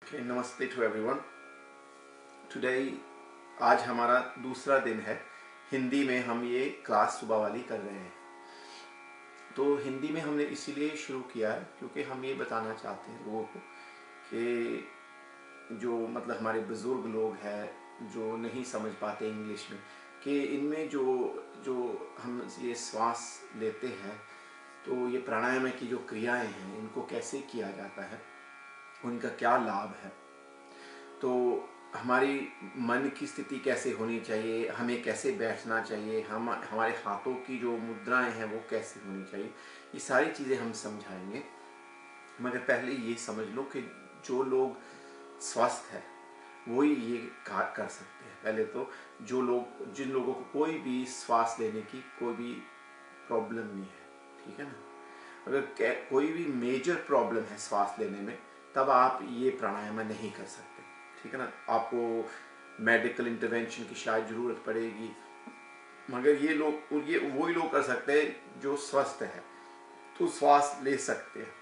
Okay, नमस्ते to everyone. Today आज हमारा दूसरा दिन है। हिंदी में हम ये क्लास सुबह वाली कर रहे हैं। तो हिंदी में हमने इसीलिए शुरू किया है क्योंकि हम ये बताना चाहते हैं लोगों को कि जो मतलब हमारे बुज़ुर्ग लोग हैं जो नहीं समझ पाते इंग्लिश में, कि इनमें जो जो हम ये श्वास लेते हैं, तो ये प्राणायाम की जो क्रियाएं हैं इनको कैसे किया जाता है, उनका क्या लाभ है, तो हमारी मन की स्थिति कैसे होनी चाहिए, हमें कैसे बैठना चाहिए, हम हमारे हाथों की जो मुद्राएं हैं वो कैसे होनी चाहिए, ये सारी चीज़ें हम समझाएंगे। मगर पहले ये समझ लो कि जो लोग स्वस्थ है वो ही ये कर सकते हैं। पहले तो जिन लोगों को कोई भी श्वास लेने की कोई भी प्रॉब्लम नहीं है, ठीक है ना, अगर कोई भी मेजर प्रॉब्लम है सांस लेने में, तब आप ये प्राणायाम नहीं कर सकते, ठीक है ना। आपको मेडिकल इंटरवेंशन की शायद ज़रूरत पड़ेगी, मगर ये वही लोग कर सकते हैं जो स्वस्थ है, तो श्वास ले सकते हैं।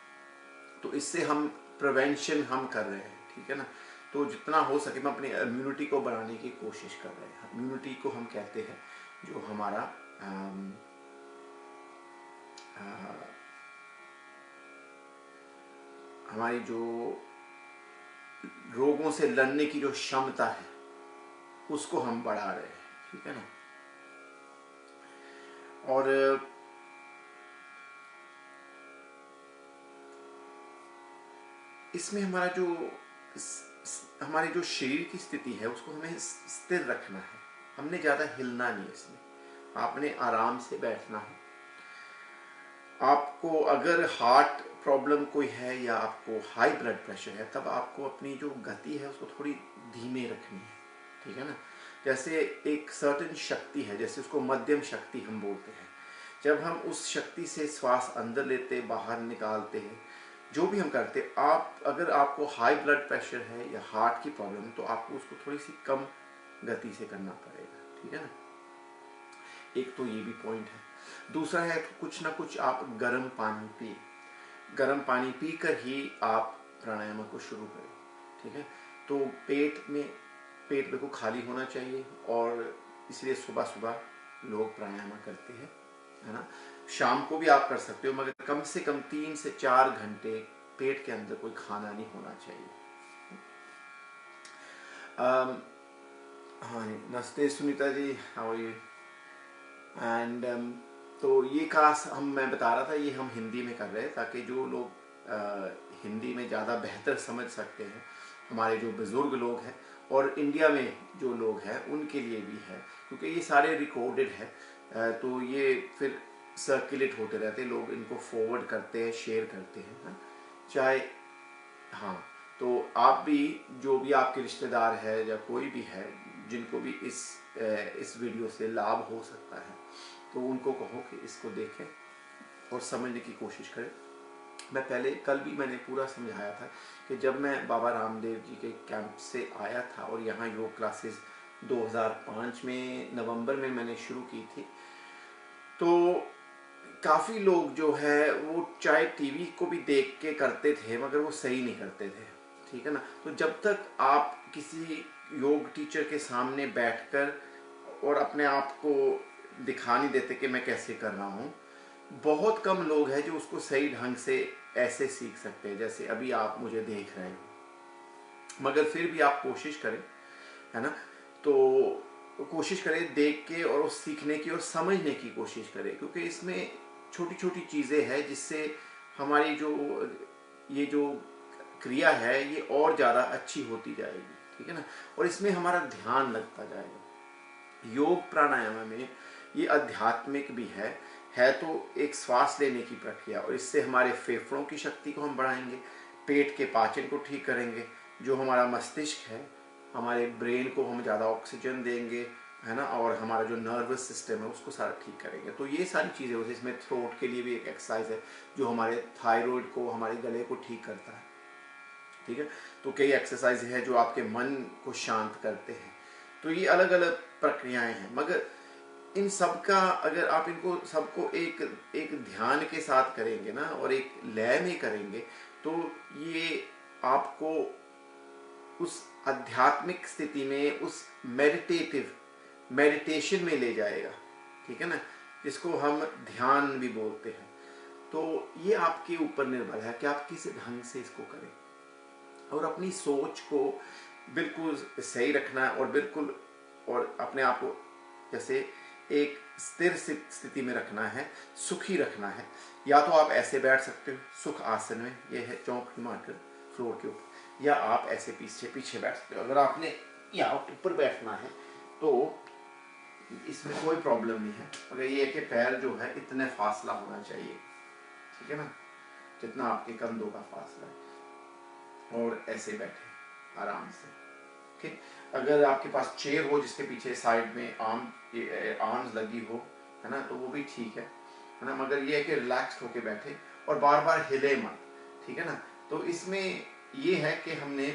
तो इससे हम प्रिवेंशन हम कर रहे हैं, ठीक है ना। तो जितना हो सके हम अपनी इम्यूनिटी को बढ़ाने की कोशिश कर रहे हैं। इम्यूनिटी को हम कहते हैं जो हमारा हमारी जो रोगों से लड़ने की जो क्षमता है उसको हम बढ़ा रहे हैं, ठीक है ना। और इसमें हमारी जो शरीर की स्थिति है उसको हमें स्थिर रखना है। हमने ज़्यादा हिलना नहीं, इसमें आपने आराम से बैठना है। आपको अगर हार्ट प्रॉब्लम कोई है या आपको हाई ब्लड प्रेशर है, तब आपको अपनी जो गति है उसको थोड़ी धीमे रखनी है, ठीक है ना। जैसे एक सर्टेन शक्ति है, जैसे उसको मध्यम शक्ति हम बोलते हैं। जब हम उस शक्ति से श्वास अंदर लेते बाहर निकालते हैं, जो भी हम करते, अगर आपको हाई ब्लड प्रेशर है या हार्ट की प्रॉब्लम, तो आपको उसको थोड़ी सी कम गति से करना पड़ेगा, ठीक है ना। एक तो ये भी पॉइंट है। दूसरा है कि कुछ ना कुछ आप गर्म पानी पिए। गर्म पानी पीकर ही आप प्राणायाम को शुरू करें, ठीक है। तो पेट बिल्कुल खाली होना चाहिए, और इसलिए सुबह सुबह लोग प्राणायाम करते हैं, है ना। शाम को भी आप कर सकते हो, मगर कम से कम 3 से 4 घंटे पेट के अंदर कोई खाना नहीं होना चाहिए। हाँ, नमस्ते Sunita ji, how are you. And तो ये क्लास मैं बता रहा था, ये हम हिंदी में कर रहे हैं ताकि जो लोग हिंदी में ज़्यादा बेहतर समझ सकते हैं, हमारे जो बुज़ुर्ग लोग हैं और इंडिया में जो लोग हैं उनके लिए भी है, क्योंकि ये सारे रिकॉर्डेड है। तो ये फिर सर्कुलेट होते रहते हैं, लोग इनको फॉरवर्ड करते हैं, शेयर करते हैं, हाँ? चाहे हाँ, तो आप भी, जो भी आपके रिश्तेदार है या कोई भी है जिनको भी इस वीडियो से लाभ हो सकता है, तो उनको कहो कि इसको देखें और समझने की कोशिश करें। कल भी मैंने पूरा समझाया था कि जब मैं बाबा रामदेव जी के कैंप से आया था और यहाँ योग क्लासेस 2005 में नवंबर में मैंने शुरू की थी, तो काफ़ी लोग जो है वो चाहे टीवी को भी देख के करते थे, मगर वो सही नहीं करते थे, ठीक है ना। तो जब तक आप किसी योग टीचर के सामने बैठकर और अपने आप को दिखा नहीं देते कि मैं कैसे कर रहा हूँ, बहुत कम लोग हैं जो उसको सही ढंग से ऐसे सीख सकते हैं जैसे अभी आप मुझे देख रहे हो। मगर फिर भी आप कोशिश करें, है ना। तो कोशिश करें देख के और उस सीखने की और समझने की कोशिश करें, क्योंकि इसमें छोटी छोटी चीज़ें हैं जिससे हमारी ये जो क्रिया है ये और ज़्यादा अच्छी होती जाएगी, ठीक है ना। और इसमें हमारा ध्यान लगता जाएगा। योग प्राणायाम में ये आध्यात्मिक भी है तो एक श्वास लेने की प्रक्रिया, और इससे हमारे फेफड़ों की शक्ति को हम बढ़ाएंगे, पेट के पाचन को ठीक करेंगे, जो हमारा मस्तिष्क है, हमारे ब्रेन को हम ज़्यादा ऑक्सीजन देंगे, है ना, और हमारा जो नर्वस सिस्टम है उसको सारा ठीक करेंगे। तो ये सारी चीज़ें होती है। इसमें थ्रोट के लिए भी एक एक्सरसाइज है जो हमारे थायराइड को, हमारे गले को ठीक करता है, ठीक है। तो कई एक्सरसाइज है जो आपके मन को शांत करते हैं। तो ये अलग अलग प्रक्रियाएं हैं, मगर इन सब का अगर आप इनको सबको एक ध्यान के साथ करेंगे ना, और एक लय में करेंगे, तो ये आपको उस आध्यात्मिक स्थिति में, उस मेडिटेशन में ले जाएगा, ठीक है ना, जिसको हम ध्यान भी बोलते हैं। तो ये आपके ऊपर निर्भर है कि आप किस ढंग से इसको करें, और अपनी सोच को बिल्कुल सही रखना है, और बिल्कुल और अपने आप को जैसे एक स्थिर स्थिति में रखना है, सुखी रखना है। या तो आप ऐसे बैठ सकते हो सुख आसन में, ये है चौकड़ी मारकर फ्लोर के ऊपर, या आप ऐसे पीछे पीछे बैठ सकते हो। अगर आपने यहाँ ऊपर बैठना है तो इसमें कोई प्रॉब्लम नहीं है, मगर ये है कि पैर जो है इतने फासला होना चाहिए, ठीक है ना, जितना आपके कंधों का फासला है, और ऐसे बैठे आराम से। ठीक, अगर आपके पास चेयर हो जिसके पीछे साइड में आर्म्स लगी हो, है ना, तो वो भी ठीक है ना, मगर ये है कि रिलैक्स्ड होके बैठे और बार बार हिले मत, ठीक है ना। तो इसमें ये है कि हमने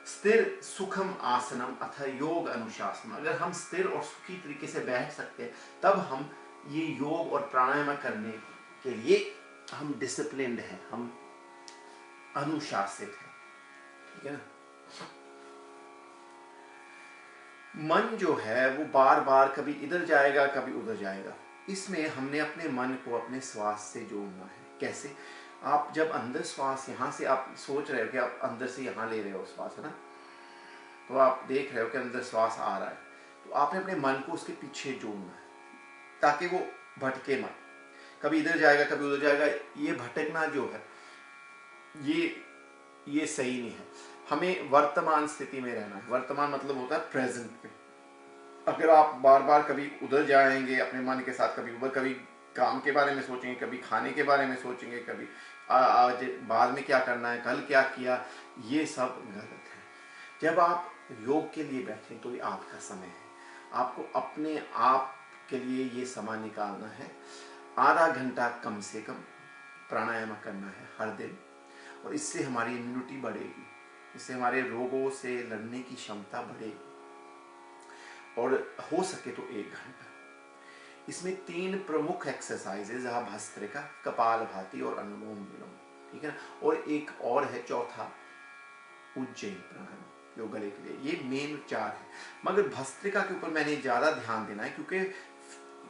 स्थिर सुखम आसनम अथा योग अनुशासन, अगर हम स्थिर और सुखी तरीके से बैठ सकते हैं तब हम ये योग और प्राणायाम करने के लिए हम डिसिप्लिन्ड हैं, हम अनुशासित हैं, ठीक है ना। मन जो है वो बार बार कभी इधर जाएगा कभी उधर जाएगा, इसमें हमने अपने मन को अपने श्वास से जोड़ना है। कैसे? आप जब अंदर श्वास, यहाँ से आप सोच रहे हो कि आप अंदर से यहाँ ले रहे हो श्वास, है ना, तो आप देख रहे हो कि अंदर श्वास आ रहा है, तो आपने अपने मन को उसके पीछे जोड़ना है ताकि वो भटके मत, कभी इधर जाएगा कभी उधर जाएगा। ये भटकना जो है ये सही नहीं है। हमें वर्तमान स्थिति में रहना है। वर्तमान मतलब होता है प्रेजेंट में। अगर आप बार बार कभी उधर जाएंगे अपने मन के साथ, कभी उधर, कभी काम के बारे में सोचेंगे, कभी खाने के बारे में सोचेंगे, कभी आज बाद में क्या करना है, कल क्या किया, ये सब गलत है। जब आप योग के लिए बैठे तो ये आपका समय है, आपको अपने आप के लिए ये समय निकालना है। आधा घंटा कम से कम प्राणायाम करना है हर दिन, और इससे हमारी इम्यूनिटी बढ़ेगी, इससे हमारे रोगों से लड़ने की क्षमता बढ़ेगी, और हो सके तो 1 घंटा। इसमें 3 प्रमुख एक्सरसाइजेज है, भस्त्रिका, कपालभाति और अनुलोम विलोम, ठीक है ना। और एक और है चौथा, उज्जैन प्राणायाम, जो गले के लिए। ये मेन 4 है, मगर भस्त्रिका के ऊपर मैंने ज़्यादा ध्यान देना है क्योंकि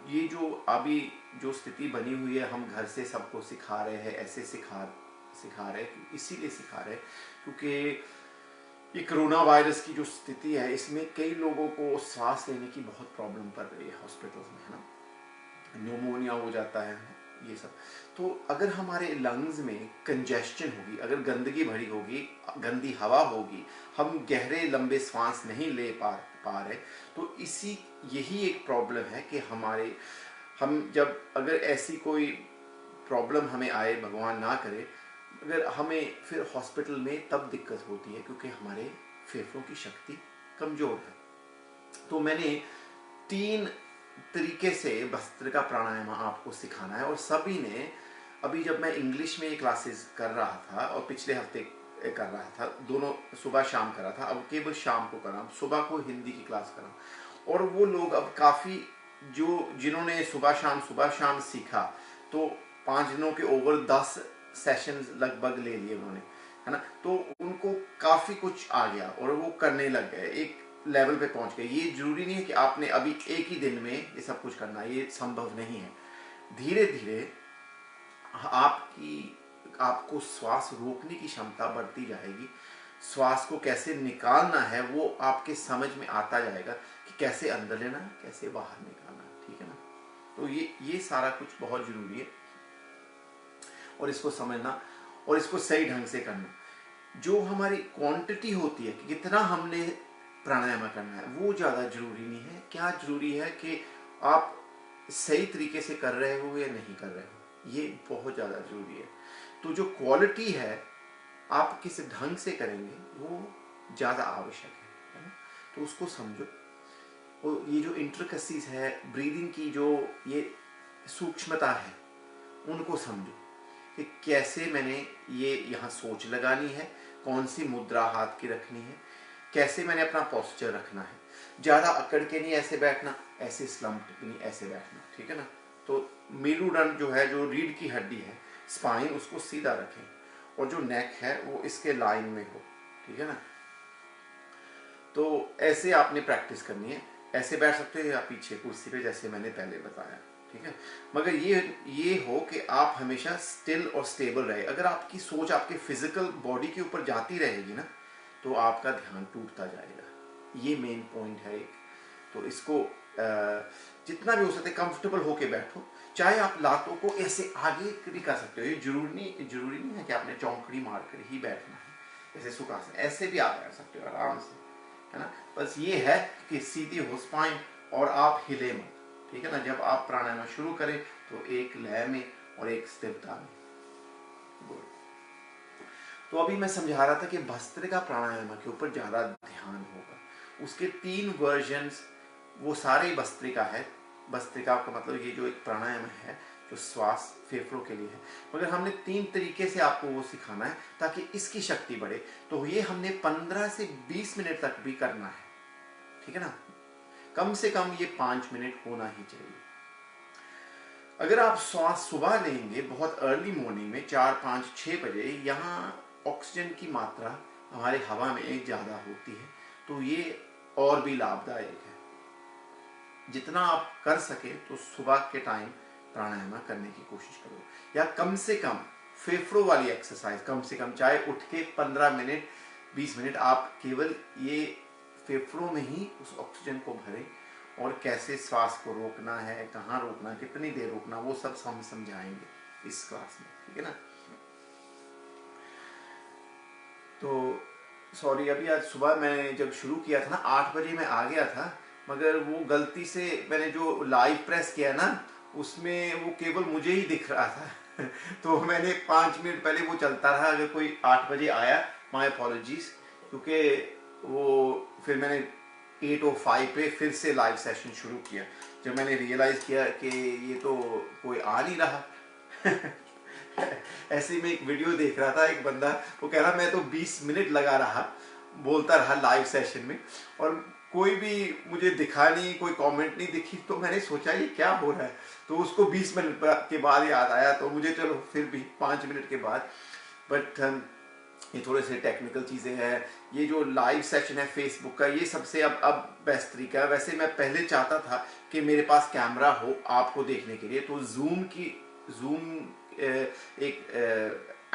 ये जो अभी जो स्थिति बनी हुई है, हम घर से सबको सिखा रहे हैं, ऐसे सिखा रहे हैं, इसीलिए सिखा रहे हैं क्योंकि ये कोरोना वायरस की जो स्थिति है, इसमें कई लोगों को सांस लेने की बहुत प्रॉब्लम पड़ रही है हॉस्पिटल्स में, है ना, न्यूमोनिया हो जाता है, ये सब। तो अगर हमारे लंग्स में कंजेस्शन होगी, अगर गंदगी भरी होगी, गंदी हवा होगी, हम गहरे लंबे सांस नहीं ले पा रहे, तो यही एक प्रॉब्लम है कि हम जब अगर ऐसी कोई प्रॉब्लम हमें आए, भगवान ना करे, अगर हमें फिर हॉस्पिटल में तब दिक्कत होती है क्योंकि हमारे फेफड़ों की शक्ति कमज़ोर है। तो मैंने 3 तरीके से भस्त्रिका प्राणायाम आपको सिखाना है, और सभी ने, अभी जब मैं इंग्लिश में ये क्लासेस कर रहा था और पिछले हफ्ते कर रहा था, दोनों सुबह शाम कर रहा था, अब केवल शाम को कर रहा हूँ, सुबह को हिंदी की क्लास कर रहा हूँ। और वो लोग अब काफ़ी जिन्होंने सुबह शाम सीखा, तो 5 दिनों के ओवर 10 सेशंस लगभग ले लिए उन्होंने, है ना, तो उनको काफ़ी कुछ आ गया और वो करने लग गए, एक लेवल पे पहुंच गए। ये जरूरी नहीं है कि आपने अभी एक ही दिन में ये सब कुछ करना, ये संभव नहीं है। धीरे धीरे आपको श्वास रोकने की क्षमता बढ़ती जाएगी, श्वास को कैसे निकालना है वो आपके समझ में आता जाएगा कि कैसे अंदर लेना है, कैसे बाहर निकालना है, ठीक है ना। तो ये सारा कुछ बहुत जरूरी है, और इसको समझना और इसको सही ढंग से करना। जो हमारी क्वांटिटी होती है कि कितना हमने प्राणायाम करना है, वो ज़्यादा जरूरी नहीं है। क्या जरूरी है कि आप सही तरीके से कर रहे हो या नहीं कर रहे हो, ये बहुत ज़्यादा जरूरी है। तो जो क्वालिटी है आप किस ढंग से करेंगे वो ज़्यादा आवश्यक है ना? तो उसको समझो, और ये जो इंट्रिकसीज है ब्रीदिंग की, जो ये सूक्ष्मता है, उनको समझो कि कैसे मैंने ये यहाँ सोच लगानी है, कौन सी मुद्रा हाथ की रखनी है, कैसे मैंने अपना पोस्चर रखना है। ज़्यादा अकड़ के नहीं ऐसे बैठना, ऐसे स्लम्प्ड नहीं ऐसे बैठना, ठीक है ना। तो मेरुदंड जो है, जो रीढ़ की हड्डी है, स्पाइन, उसको सीधा रखें, और जो नेक है वो इसके लाइन में हो, ठीक है ना। तो ऐसे आपने प्रैक्टिस करनी है। ऐसे बैठ सकते हो या पीछे कुर्सी पे, जैसे मैंने पहले बताया, ठीक है। मगर ये हो कि आप हमेशा स्टिल और स्टेबल रहे। अगर आपकी सोच आपके फिजिकल बॉडी के ऊपर जाती रहेगी ना, तो आपका ध्यान टूटता जाएगा। ये मेन पॉइंट है एक। तो इसको जितना भी हो सकता है कंफर्टेबल होके बैठो। चाहे आप लातों को ऐसे आगे भी कर सकते हो, ये जरूरी नहीं है कि आपने चौंकड़ी मार कर ही बैठना है। जैसे सुखासन, ऐसे भी आप बैठ सकते हो आराम से, है ना। बस ये है कि सीधी हो स्पाइन और आप हिले मत, ठीक है ना। जब आप प्राणायाम शुरू करें तो एक लय में और एक स्थिरता में। तो अभी मैं समझा रहा था कि भस्त्रिका प्राणायाम के ऊपर ज्यादा ध्यान होगा। उसके 3 वर्जन्स, वो सारे भस्त्रिका है। भस्त्रिका का मतलब ये जो एक प्राणायाम है जो श्वास फेफड़ों के लिए है, मगर हमने 3 तरीके से आपको वो सिखाना है ताकि इसकी शक्ति बढ़े। तो ये हमने 15 से 20 मिनट तक भी करना है, ठीक है ना। कम से कम ये 5 मिनट होना ही चाहिए। अगर आप श्वास सुबह लेंगे बहुत अर्ली मॉर्निंग में 4, 5, 6 बजे, यहाँ ऑक्सीजन की मात्रा हमारे हवा में ज़्यादा होती है, तो ये और भी लाभदायक है। जितना आप कर सके तो सुबह के टाइम प्राणायाम करने की कोशिश करो, या कम से कम फेफड़ों वाली एक्सरसाइज कम से कम, चाहे उठ के 15 मिनट 20 मिनट आप केवल ये फेफड़ों में ही उस ऑक्सीजन को भरें, और कैसे श्वास को रोकना है, कहाँ रोकना, कितनी देर रोकना, वो सब हम समझाएंगे इस क्लास में, ठीक है ना। तो सॉरी, अभी आज सुबह मैंने जब शुरू किया था ना 8 बजे मैं आ गया था, मगर वो गलती से मैंने जो लाइव प्रेस किया ना उसमें वो केवल मुझे ही दिख रहा था तो मैंने 5 मिनट पहले वो चलता रहा। अगर कोई 8 बजे आया, माय अपॉलॉजीज, क्योंकि वो फिर मैंने 8:05 पे फिर से लाइव सेशन शुरू किया, जब मैंने रियलाइज किया कि ये तो कोई आ नहीं रहा ऐसे ही मैं एक वीडियो देख रहा था, एक बंदा वो कह रहा मैं तो 20 मिनट लगा रहा, बोलता रहा लाइव सेशन में, और कोई भी मुझे दिखा नहीं, कोई कमेंट नहीं दिखी। तो मैंने सोचा ये क्या हो रहा है, तो उसको 20 मिनट के बाद याद आया, तो मुझे चलो फिर भी 5 मिनट के बाद। बट ये थोड़े से टेक्निकल चीज़ें हैं। ये जो लाइव सेशन है फेसबुक का, ये सबसे अब बेस्ट तरीका है। वैसे मैं पहले चाहता था कि मेरे पास कैमरा हो आपको देखने के लिए, तो जूम एक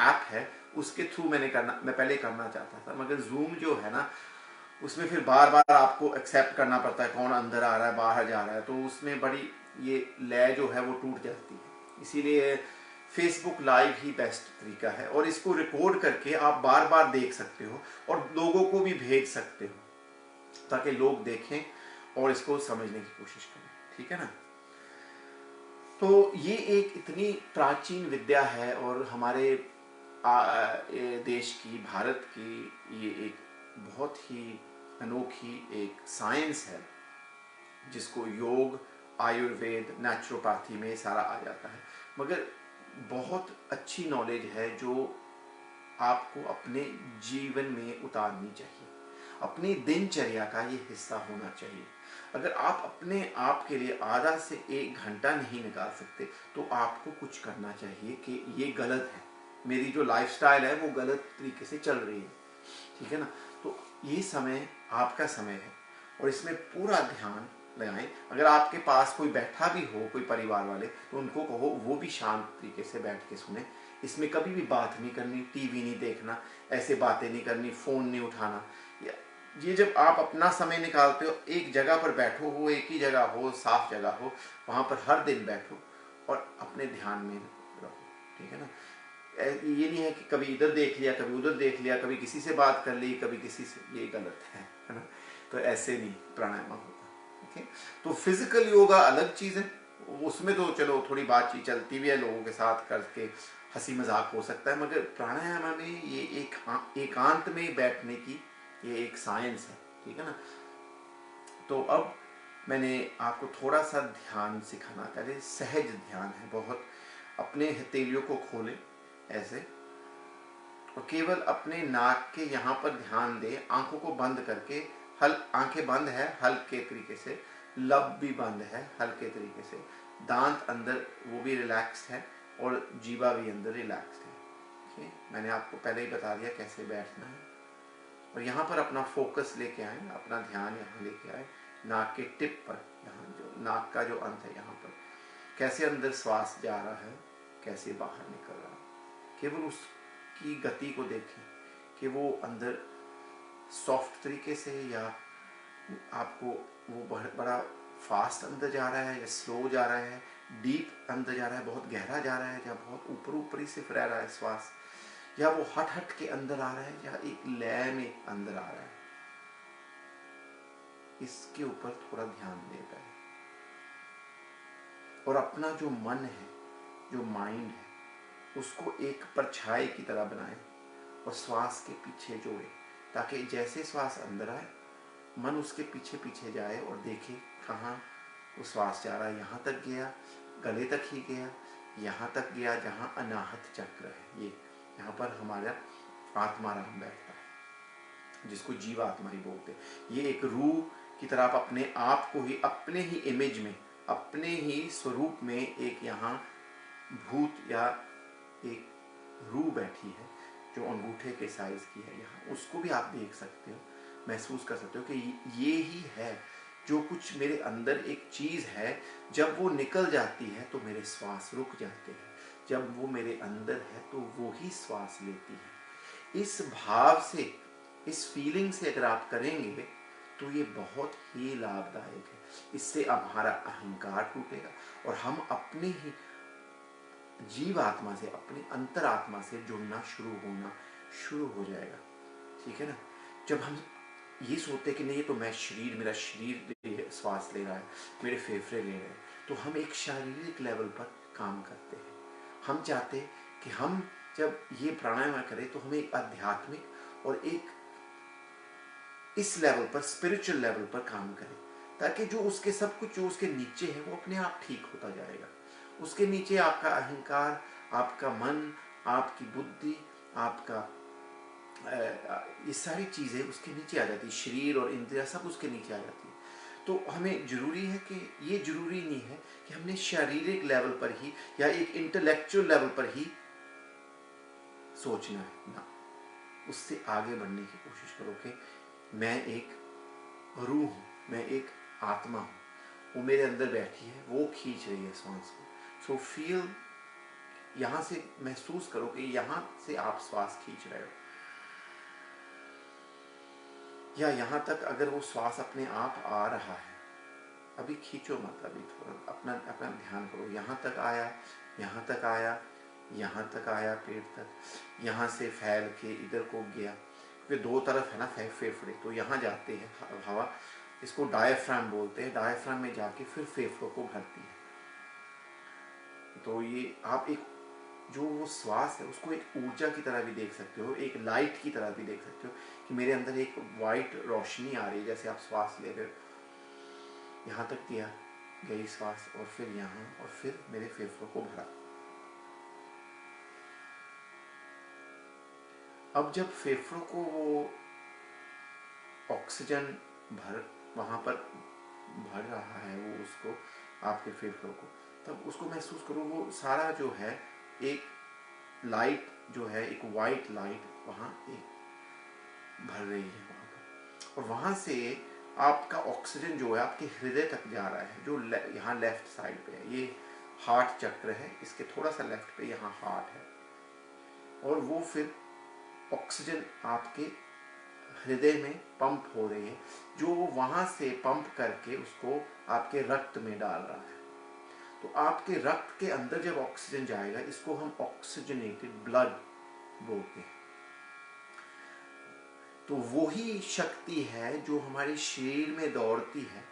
ऐप है, उसके थ्रू मैं पहले करना चाहता था, मगर जूम जो है ना उसमें फिर बार बार आपको एक्सेप्ट करना पड़ता है कौन अंदर आ रहा है बाहर जा रहा है, तो उसमें बड़ी ये लय जो है वो टूट जाती है। इसीलिए फेसबुक लाइव ही बेस्ट तरीका है, और इसको रिकॉर्ड करके आप बार बार देख सकते हो और लोगों को भी भेज सकते हो ताकि लोग देखें और इसको समझने की कोशिश करें, ठीक है ना। तो ये एक इतनी प्राचीन विद्या है, और हमारे देश की, भारत की ये एक बहुत ही अनोखी एक साइंस है, जिसको योग, आयुर्वेद, नेचुरोपैथी में सारा आ जाता है। मगर बहुत अच्छी नॉलेज है जो आपको अपने जीवन में उतारनी चाहिए, अपनी दिनचर्या का ये हिस्सा होना चाहिए। अगर आप अपने आप के लिए आधा से 1 घंटा नहीं निकाल सकते, तो आपको कुछ करना चाहिए कि ये गलत है, मेरी जो लाइफस्टाइल है वो गलत तरीके से चल रही है, ठीक है ना। तो ये समय आपका समय है, और इसमें पूरा ध्यान लगाएं। अगर आपके पास कोई बैठा भी हो, कोई परिवार वाले, तो उनको कहो वो भी शांत तरीके से बैठ के सुने। इसमें कभी भी बात नहीं करनी, टीवी नहीं देखना, ऐसे बातें नहीं करनी, फ़ोन नहीं उठाना। ये जब आप अपना समय निकालते हो, एक जगह पर बैठो, वो एक ही जगह हो, साफ जगह हो, वहाँ पर हर दिन बैठो और अपने ध्यान में रहो, ठीक है ना। ये नहीं है कि कभी इधर देख लिया, कभी उधर देख लिया, कभी किसी से बात कर ली, कभी किसी से, ये गलत है ना। तो ऐसे नहीं प्राणायाम होता, ठीक है। तो फिजिकल योगा अलग चीज़ है, उसमें तो चलो थोड़ी बातचीत चलती भी है, लोगों के साथ करके हंसी मजाक हो सकता है, मगर प्राणायाम में ये एक एकांत में बैठने की ये एक साइंस है, ठीक है ना। तो अब मैंने आपको थोड़ा सा ध्यान सिखाना, पहले सहज ध्यान है बहुत। अपने हथेलियों को खोलें ऐसे, और केवल अपने नाक के यहाँ पर ध्यान दें, आंखों को बंद करके। आंखें बंद है हल्के तरीके से, लब भी बंद है हल्के तरीके से, दांत अंदर वो भी रिलैक्स है, और जीवा भी अंदर रिलैक्स है। मैंने आपको पहले ही बता दिया कैसे बैठना है। और यहाँ पर अपना फोकस लेके आए, अपना ध्यान यहाँ लेके आए नाक के टिप पर, यहाँ जो नाक का जो अंत है यहाँ पर, कैसे अंदर श्वास जा रहा है, कैसे बाहर निकल रहा है। केवल उसकी गति को देखें कि वो अंदर सॉफ्ट तरीके से, या आपको वो बड़ा फास्ट अंदर जा रहा है या स्लो जा रहा है, डीप अंदर जा रहा है, बहुत गहरा जा रहा है, या बहुत ऊपर ऊपरी से रह रहा है श्वास, या वो हट हट के अंदर आ रहा है, या एक लय में अंदर आ रहा है। इसके ऊपर थोड़ा ध्यान दे पाए और अपना जो मन है, जो माइंड है, उसको एक परछाई की तरह बनाए और श्वास के पीछे जोड़े, ताकि जैसे श्वास अंदर आए मन उसके पीछे पीछे जाए और देखे कहाँ वो श्वास जा रहा है। यहाँ तक गया, गले तक ही गया, यहाँ तक गया जहाँ अनाहत चक्र है, ये यहाँ पर हमारा आत्मा राम बैठता है, जिसको जीवात्मा ही बोलते हैं। ये एक रूह की तरह आप अपने आप को ही, अपने ही इमेज में, अपने ही स्वरूप में एक यहाँ भूत या एक रूह बैठी है जो अंगूठे के साइज की है। यहाँ उसको भी आप देख सकते हो, महसूस कर सकते हो कि ये ही है जो कुछ मेरे अंदर एक चीज है। जब वो निकल जाती है तो मेरे श्वास रुक जाते हैं, जब वो मेरे अंदर है तो वो ही श्वास लेती है। इस भाव से, इस फीलिंग से अगर आप करेंगे तो ये बहुत ही लाभदायक है। इससे हमारा अहंकार टूटेगा और हम अपने ही जीवात्मा से, अपनी अंतरात्मा से जुड़ना शुरू हो जाएगा। ठीक है ना। जब हम ये सोचते कि नहीं ये तो मैं शरीर, मेरा शरीर श्वास ले रहा है, मेरे फेफड़े ले रहे हैं, तो हम एक शारीरिक लेवल पर काम करते हैं। हम चाहते कि हम जब ये प्राणायाम करें तो हमें एक आध्यात्मिक और एक इस लेवल पर, स्पिरिचुअल लेवल पर काम करें, ताकि जो उसके सब कुछ जो उसके नीचे है वो अपने आप ठीक होता जाएगा। उसके नीचे आपका अहंकार, आपका मन, आपकी बुद्धि, आपका ये सारी चीज़ें उसके नीचे आ जाती है, शरीर और इंद्रियां सब उसके नीचे आ जाती है। तो हमें जरूरी है कि ये जरूरी नहीं है कि हमने शारीरिक लेवल पर ही या एक इंटेलेक्चुअल लेवल पर ही सोचना है ना, उससे आगे बढ़ने की कोशिश करो कि मैं एक रूह हूँ, मैं एक आत्मा हूँ, वो मेरे अंदर बैठी है, वो खींच रही है श्वास को। सो फील, यहाँ से महसूस करो कि यहाँ से आप श्वास खींच रहे हो, या यहाँ तक अगर वो श्वास अपने आप आ रहा है, अभी खींचो मत, अभी थोड़ा अपना ध्यान करो। यहाँ तक आया, यहाँ तक आया, यहाँ तक आया, पेट तक, यहाँ से फैल के इधर को गया, क्योंकि दो तरफ है ना फेफड़े, तो यहाँ जाते हैं हवा, इसको डायफ्राम बोलते हैं। डायफ्राम में जाके फिर फेफड़ों को भरती है। तो ये आप एक जो वो श्वास है उसको एक ऊर्जा की तरह भी देख सकते हो, एक लाइट की तरह भी देख सकते हो कि मेरे अंदर एक वाइट रोशनी आ रही है। जैसे आप श्वास ले रहे हो, यहाँ तक किया, गई श्वास, और फिर यहाँ, और फिर मेरे फेफड़ों को भरा। अब जब फेफड़ों को वो ऑक्सीजन वहाँ पर भर रहा है, वो उसको आपके फेफड़ों को, तब उसको महसूस करो, वो सारा जो है एक लाइट जो है, एक वाइट लाइट वहाँ एक भर रही है वहाँ पर, और वहाँ से आपका ऑक्सीजन जो है आपके हृदय तक जा रहा है, जो यहाँ लेफ्ट साइड पे है, ये हार्ट चक्र है, इसके थोड़ा सा लेफ्ट पे यहाँ हार्ट है, और वो फिर ऑक्सीजन आपके हृदय में पंप हो रही है, जो वहाँ से पंप करके उसको आपके रक्त में डाल रहा है। तो आपके रक्त के अंदर जब ऑक्सीजन जाएगा, इसको हम ऑक्सीजनेटेड ब्लड बोलते हैं। तो वही शक्ति है जो हमारे शरीर में दौड़ती है,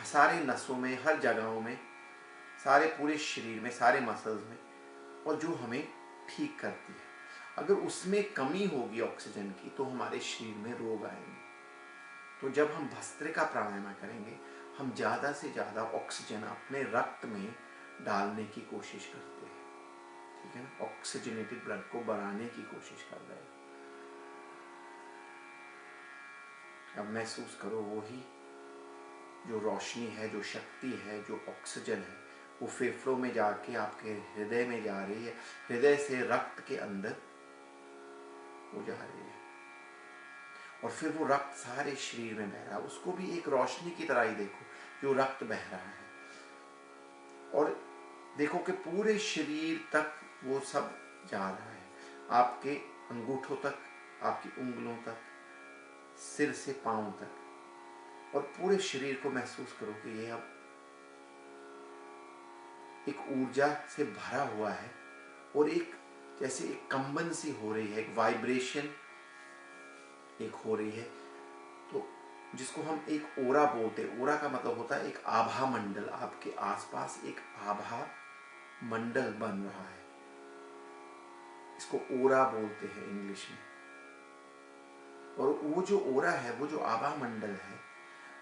सारे नसों में, हर जगहों में, सारे पूरे शरीर में, सारे मसल्स में, और जो हमें ठीक करती है। अगर उसमें कमी होगी ऑक्सीजन की तो हमारे शरीर में रोग आएंगे। तो जब हम भस्त्रिका प्राणायाम करेंगे, हम ज़्यादा से ज़्यादा ऑक्सीजन अपने रक्त में डालने की कोशिश करते हैं। ठीक है ना, ऑक्सीजनेटेड ब्लड को बढ़ाने की कोशिश कर रहे हैं। अब महसूस करो वही जो रोशनी है, जो शक्ति है, जो ऑक्सीजन है, वो फेफड़ों में जाके आपके हृदय में जा रही है, हृदय से रक्त के अंदर वो जा रही है। और फिर वो रक्त सारे शरीर में बह रहा है, उसको भी एक रोशनी की तरह ही देखो जो रक्त बह रहा है। और देखो कि पूरे शरीर तक वो सब जा रहा है, आपके अंगूठों तक, आपकी उंगलियों तक, सिर से पांव तक, और पूरे शरीर को महसूस करो कि ये अब एक ऊर्जा से भरा हुआ है, और एक जैसे एक कंबन सी हो रही है, एक वाइब्रेशन एक हो रही है। तो जिसको हम एक ओरा बोलते हैं, ओरा का मतलब होता है एक आभा मंडल, आपके आसपास एक आभा मंडल बन रहा है, इसको ओरा बोलते हैं इंग्लिश में। और वो जो ओरा है, वो जो आभा मंडल है,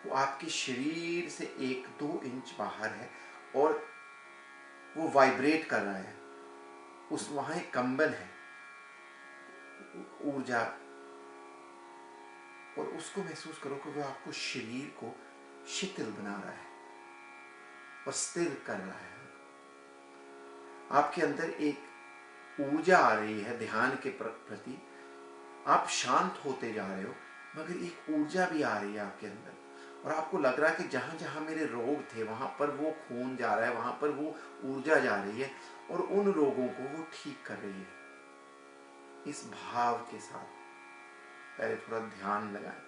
वो आपके शरीर से 1-2 इंच बाहर है, और वो वाइब्रेट कर रहा है, उस वहां एक कंबन है, ऊर्जा, और उसको महसूस करो कि वो आपको शरीर को शिथिल बना रहा है और स्थिर कर रहा है। आपके अंदर एक ऊर्जा आ रही है ध्यान के प्रति, आप शांत होते जा रहे हो, मगर एक ऊर्जा भी आ रही है आपके अंदर, और आपको लग रहा है कि जहां जहां मेरे रोग थे वहां पर वो खून जा रहा है, वहां पर वो ऊर्जा जा रही है, और उन रोगों को वो ठीक कर रही है। इस भाव के साथ पहले थोड़ा ध्यान लगाएं,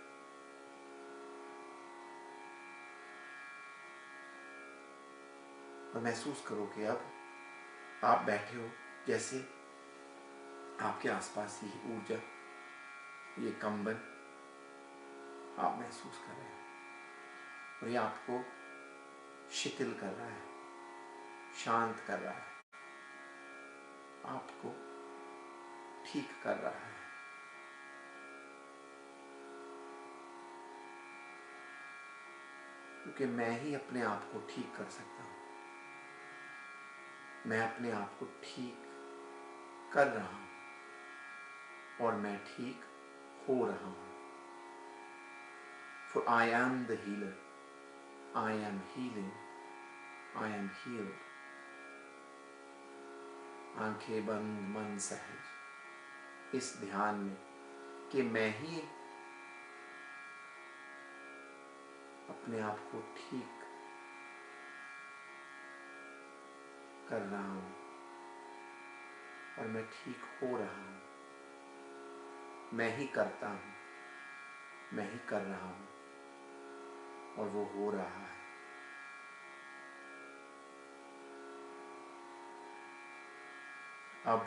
और महसूस करो कि अब आप बैठे हो, जैसे आपके आसपास ही ऊर्जा, ये कंबन आप महसूस कर रहे हो, और ये आपको शिथिल कर रहा है, शांत कर रहा है, आपको ठीक कर रहा है। क्योंकि मैं ही अपने आप को ठीक कर सकता हूं, मैं अपने आप को ठीक कर रहा हूं, और मैं ठीक हो रहा हूं। For I am the healer, I am healing, I am healed। आंखें बंद, मन सहज, इस ध्यान में कि मैं ही अपने आप को ठीक कर रहा हूं, और मैं ठीक हो रहा हूं, मैं ही करता हूं, मैं ही कर रहा हूं, और वो हो रहा है। अब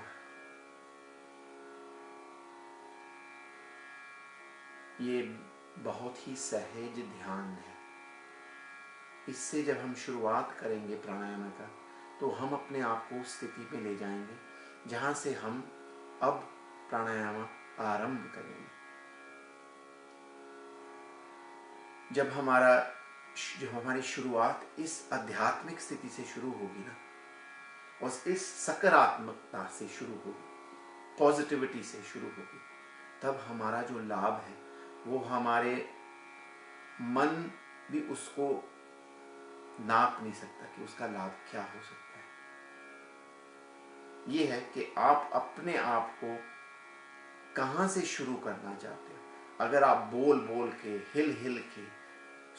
ये बहुत ही सहज ध्यान है, इससे जब हम शुरुआत करेंगे प्राणायाम का, तो हम अपने आप को उस स्थिति में ले जाएंगे जहां से हम अब प्राणायाम आरंभ करेंगे। जब हमारी शुरुआत इस आध्यात्मिक स्थिति से शुरू होगी ना, और इस सकारात्मकता से शुरू होगी, पॉजिटिविटी से शुरू होगी, तब हमारा जो लाभ है वो हमारे मन भी उसको नाप नहीं सकता कि उसका लाभ क्या हो सकता है। ये है कि आप अपने आप को कहां से शुरू करना चाहते हो। अगर आप बोल बोल के, हिल हिल के,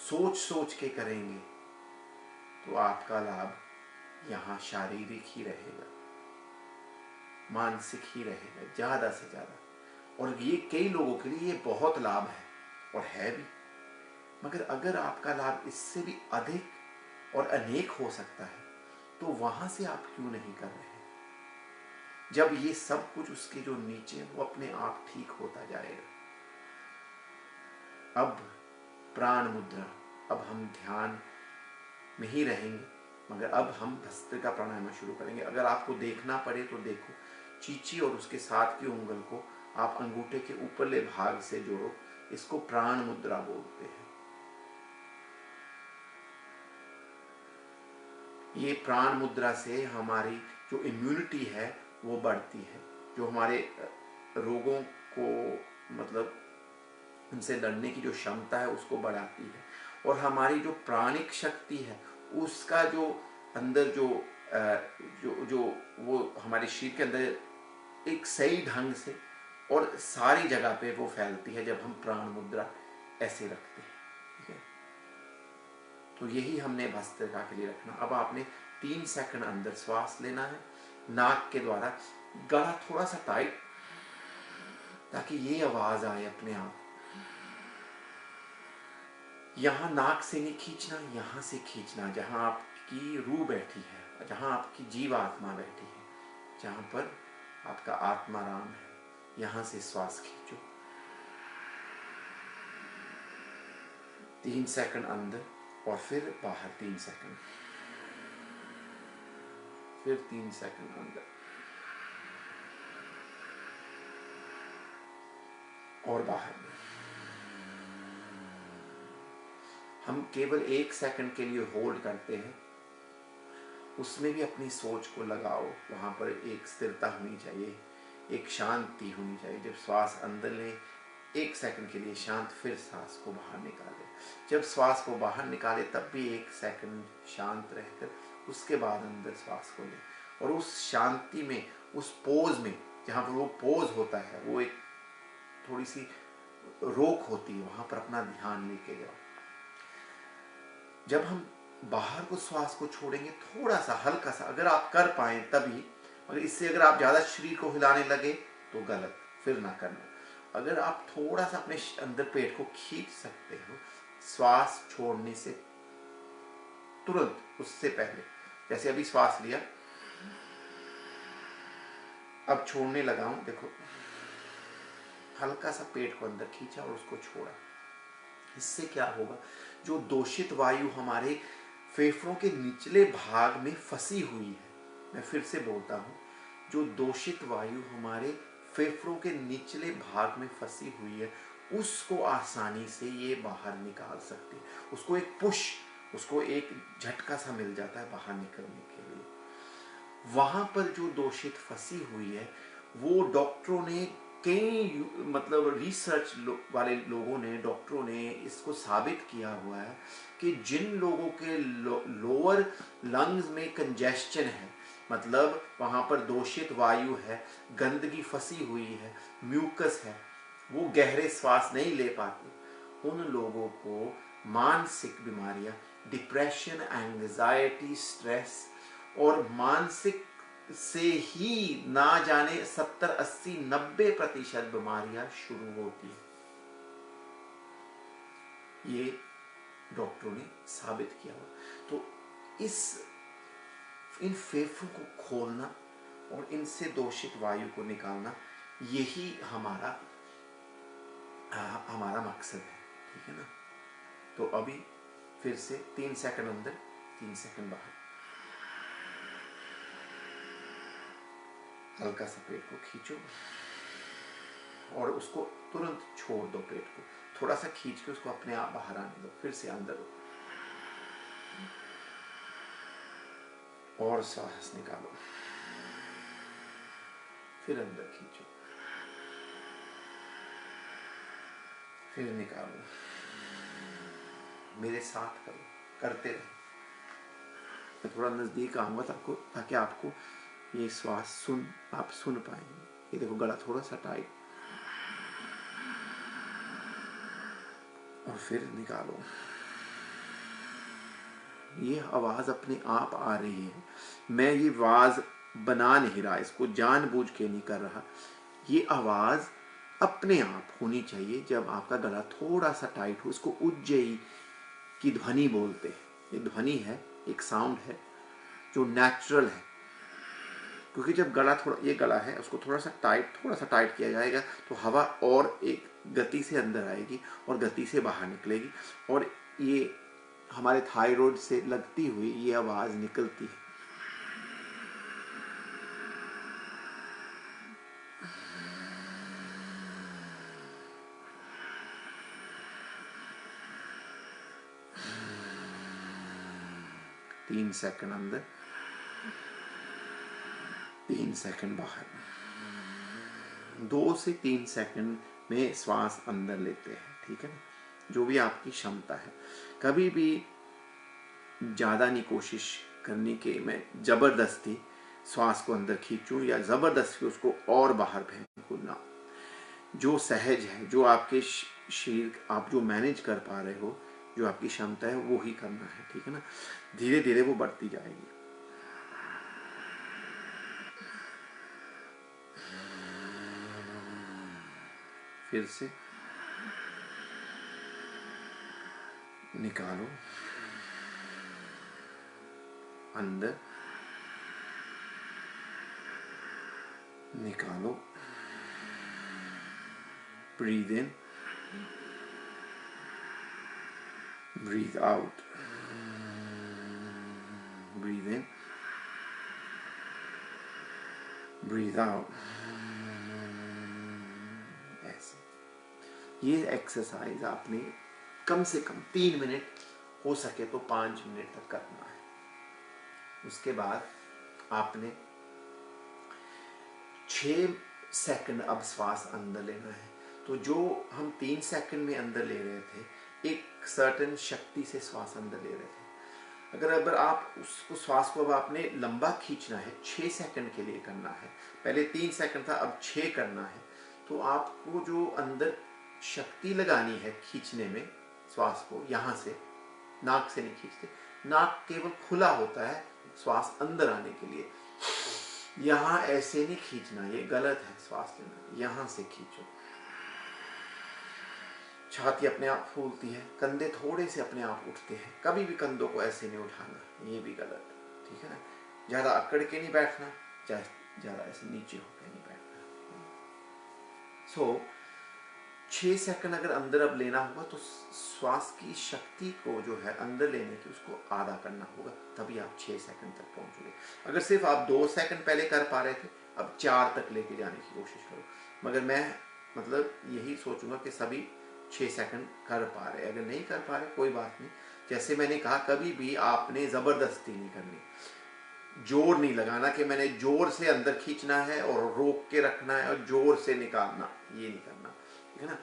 सोच सोच के करेंगे, तो आपका लाभ यहाँ शारीरिक ही रहेगा, मानसिक ही रहेगा ज्यादा से ज्यादा। और ये कई लोगों के लिए ये बहुत लाभ है, और है भी। मगर अगर आपका लाभ इससे भी अधिक और अनेक हो सकता है, तो वहां से आप क्यों नहीं कर रहे? जब ये सब कुछ उसके जो नीचे वो अपने आप ठीक होता जाएगा। अब प्राण मुद्रा, अब हम ध्यान में ही रहेंगे, मगर अब हम भस्त्रिका प्राणायाम शुरू करेंगे। अगर आपको देखना पड़े तो देखो, चीची और उसके साथ की उंगल को आप अंगूठे के ऊपरले भाग से जोड़ो, इसको प्राण मुद्रा बोलते हैं। ये प्राण मुद्रा से हमारी जो इम्यूनिटी है वो बढ़ती है, जो हमारे रोगों को मतलब उनसे लड़ने की जो क्षमता है उसको बढ़ाती है, और हमारी जो प्राणिक शक्ति है उसका जो अंदर जो जो जो वो हमारे शरीर के अंदर एक सही ढंग से और सारी जगह पे वो फैलती है जब हम प्राण मुद्रा ऐसे रखते हैं, ठीक है। तो यही हमने भस्त्रिका के लिए रखना। अब आपने 3 सेकंड अंदर श्वास लेना है नाक के द्वारा, गला थोड़ा सा टाइट, ताकि ये आवाज आए अपने आप। यहां नाक से नहीं खींचना, यहां से खींचना, जहां आपकी रूह बैठी है, जहां आपकी जीवात्मा बैठी है, जहां पर आपका आत्माराम है, यहां से श्वास खींचो। 3 सेकंड अंदर और फिर बाहर 3 सेकंड, फिर 3 सेकंड अंदर और बाहर। हम केवल 1 सेकंड के लिए होल्ड करते हैं, उसमें भी अपनी सोच को लगाओ। वहां पर एक स्थिरता होनी चाहिए, एक शांति होनी चाहिए। जब श्वास अंदर लें 1 सेकंड के लिए शांत, फिर सांस को बाहर निकालें। जब श्वास को बाहर निकाले तब भी 1 सेकंड शांत रहकर उसके बाद अंदर श्वास को लें। और उस शांति में, उस पोज में, जहाँ पर वो पोज होता है, वो एक थोड़ी सी रोक होती है, वहां पर अपना ध्यान लेके जाओ। जब हम बाहर को श्वास को छोड़ेंगे, थोड़ा सा हल्का सा, अगर आप कर पाए तभी, मगर इससे अगर आप ज्यादा शरीर को हिलाने लगे तो गलत, फिर ना करना। अगर आप थोड़ा सा अपने अंदर पेट को खींच सकते हो श्वास छोड़ने से तुरंत, उससे पहले, जैसे अभी श्वास लिया, अब छोड़ने लगा हूं, देखो हल्का सा पेट को अंदर खींचा और उसको छोड़ा। इससे क्या होगा, जो दूषित वायु हमारे फेफड़ों के निचले भाग में फंसी हुई है, मैं फिर से बोलता हूं, जो दूषित वायु हमारे फेफड़ों के निचले भाग में फंसी हुई है, उसको आसानी से ये बाहर निकाल सकती है। उसको एक पुश, उसको एक झटका सा मिल जाता है बाहर निकलने के लिए। वहां पर जो दूषित फंसी हुई है, वो डॉक्टरों ने, कई मतलब रिसर्च वाले लोगों ने, डॉक्टरों ने इसको साबित किया हुआ है कि जिन लोगों के लोअर लंग्स में कंजेस्शन है, मतलब वहां पर दूषित वायु है, गंदगी फंसी हुई है, म्यूकस है, वो गहरे श्वास नहीं ले पाते, उन लोगों को मानसिक बीमारियां, डिप्रेशन, एंजाइटी, स्ट्रेस और मानसिक से ही ना जाने 70, 80, 90% बीमारियां शुरू होती है। ये डॉक्टरों ने साबित किया हुआ। तो इन फेफड़ों को खोलना और इनसे दूषित वायु को निकालना, यही हमारा मकसद है, ठीक है ना। तो अभी फिर से 3 सेकंड अंदर, 3 सेकंड बाहर, हल्का सा पेट को खींचो और उसको तुरंत छोड़ दो। पेट को थोड़ा सा खींच के उसको अपने आप बाहर आने दो, फिर से अंदर और सांस निकालो, फिर अंदर खींचो, फिर निकालो। मेरे साथ करो, करते रहो। मैं थोड़ा नजदीक आऊंगा ताकि आपको ये श्वास आप सुन पाएंगे। ये देखो गला थोड़ा सा टाइट, और फिर निकालो। ये आवाज अपने आप आ रही है, मैं ये आवाज बना नहीं रहा, इसको जानबूझ के नहीं कर रहा। ये आवाज अपने आप होनी चाहिए जब आपका गला थोड़ा सा टाइट हो। इसको उज्जयी की ध्वनि बोलते हैं। ये ध्वनि है, एक साउंड है जो नेचुरल है, क्योंकि जब गला थोड़ा, ये गला है, उसको थोड़ा सा टाइट किया जाएगा तो हवा और एक गति से अंदर आएगी और गति से बाहर निकलेगी, और ये हमारे थायराइड से लगती हुई ये आवाज निकलती है। तीन सेकंड अंदर, 3 सेकंड बाहर। 2 से 3 सेकंड में श्वास अंदर लेते हैं, ठीक है ना, जो भी आपकी क्षमता है। कभी भी ज्यादा नहीं कोशिश करनी कि मैं जबरदस्ती श्वास को अंदर खींचूं या जबरदस्ती उसको और बाहर फेंकूं ना। जो सहज है, जो आपके शरीर आप जो मैनेज कर पा रहे हो, जो आपकी क्षमता है वो ही करना है, ठीक है ना। धीरे धीरे वो बढ़ती जाएगी। फिर से निकालो, अंदर निकालो, breathe in, breathe out, breathe in, breathe out. ऐसे ये एक्सरसाइज आपने कम से कम 3 मिनट, हो सके तो 5 मिनट तक करना है। उसके बाद आपने 6 सेकंड अब श्वास अंदर लेना है। तो जो हम 3 सेकंड में अंदर ले रहे थे, एक सर्टेन शक्ति से श्वास अंदर ले रहे थे। अगर आप उसको श्वास को अब आपने लंबा खींचना है, 6 सेकंड के लिए करना है। पहले 3 सेकंड था, अब 6 करना है। तो आपको जो अंदर शक्ति लगानी है खींचने में श्वास को, यहाँ से, नाक से नहीं खींचते, नाक केवल खुला होता है श्वास अंदर आने के लिए। यहाँ ऐसे नहीं खींचना, ये गलत है श्वास लेना। यहाँ से खींचो, छाती अपने आप फूलती है, कंधे थोड़े से अपने आप उठते हैं। कभी भी कंधों को ऐसे नहीं उठाना, ये भी गलत है, ठीक है ना। ज़्यादा अकड़ के नहीं बैठना, ज़्यादा ऐसे नीचे होकर नहीं बैठना। 6 सेकंड अगर अंदर अब लेना होगा तो श्वास की शक्ति को जो है अंदर लेने की, उसको आधा करना होगा, तभी आप 6 सेकंड तक पहुंचोगे। अगर सिर्फ आप 2 सेकंड पहले कर पा रहे थे, अब 4 तक लेके जाने की कोशिश करो। मगर मैं यही सोचूंगा कि सभी 6 सेकंड कर पा रहे। अगर नहीं कर पा रहे कोई बात नहीं। जैसे मैंने कहा, कभी भी आपने ज़बरदस्ती नहीं करनी, जोर नहीं लगाना कि मैंने जोर से अंदर खींचना है और रोक के रखना है और जोर से निकालना, ये नहीं करना, ठीक है ना।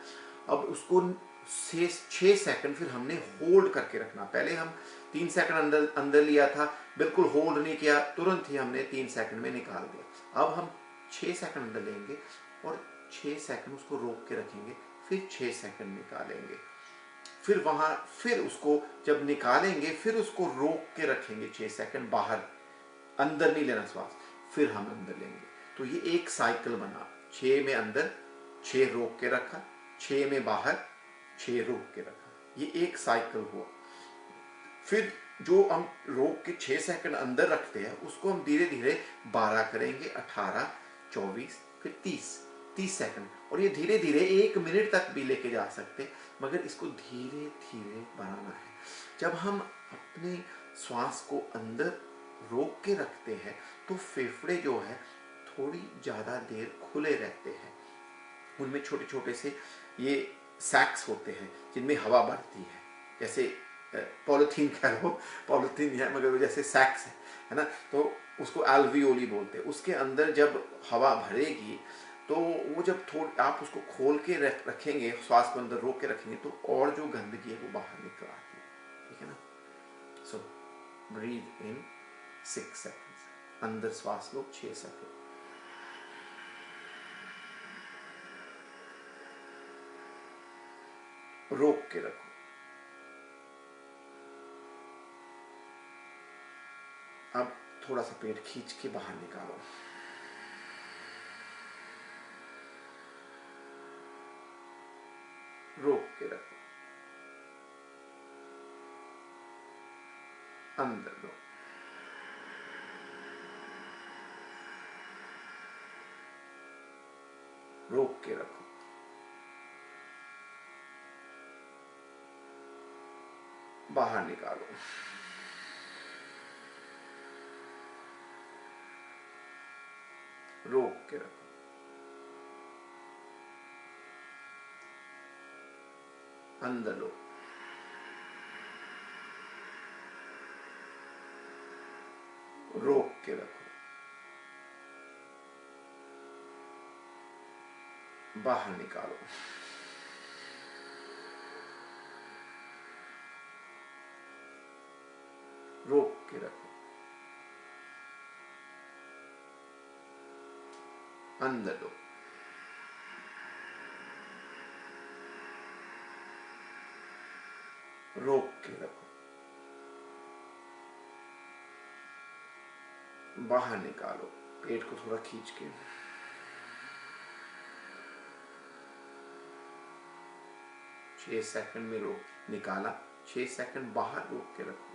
अब उसको 6 सेकंड फिर हमने होल्ड करके रखना। पहले हम 3 सेकंड अंदर लिया था, बिल्कुल होल्ड नहीं किया, तुरंत ही हमने 3 सेकंड में निकाल दिया। अब हम 6 सेकंड अंदर लेंगे और 6 सेकंड उसको रोक के रखेंगे, फिर 6 सेकंड निकालेंगे। फिर उसको जब निकालेंगे, फिर उसको रोक के रखेंगे 6 सेकंड, बाहर, अंदर नहीं लेना श्वास, फिर हम अंदर लेंगे। तो ये एक साइकिल बना, 6 में अंदर, 6 रोक के रखा, 6 में बाहर, 6 रोक के रखा, ये एक साइकिल हुआ। फिर जो हम रोक के 6 सेकंड अंदर रखते हैं, उसको हम धीरे धीरे 12 करेंगे, 18, 24, फिर 30 सेकंड, और ये धीरे धीरे 1 मिनट तक भी लेके जा सकते, मगर इसको धीरे धीरे बढ़ाना है। जब हम अपने श्वास को अंदर रोक के रखते हैं तो फेफड़े जो है थोड़ी ज़्यादा देर खुले रहते हैं। उनमें छोटे छोटे से ये सैक्स होते हैं जिनमें हवा भरती है, जैसे पॉलिथीन कह लो, पॉलिथीन है मगर वो जैसे सैक्स है ना, तो उसको एल्वियोली बोलते हैं। उसके अंदर जब हवा भरेगी तो वो जब आप उसको खोल के रखेंगे, श्वास को अंदर रोक के रखेंगे, तो और जो गंदगी है वो बाहर निकल आती है, ठीक है ना। सो ब्रीथ इन 6 सेकंड्स, अंदर श्वास लो 6 सेकंड, रोक के रखो, अब थोड़ा सा पेट खींच के बाहर निकालो, रोक के रखो, अंदर लो, रोक के रखो, बाहर निकालो, रोक के रखो, अंदर लो, रोक के रखो, बाहर निकालो, रोक के रखो, अंदर लो, रोक के रखो, बाहर निकालो, पेट को थोड़ा खींच के। 6 सेकंड में रोक, निकाला, 6 सेकंड बाहर रोक के रखो,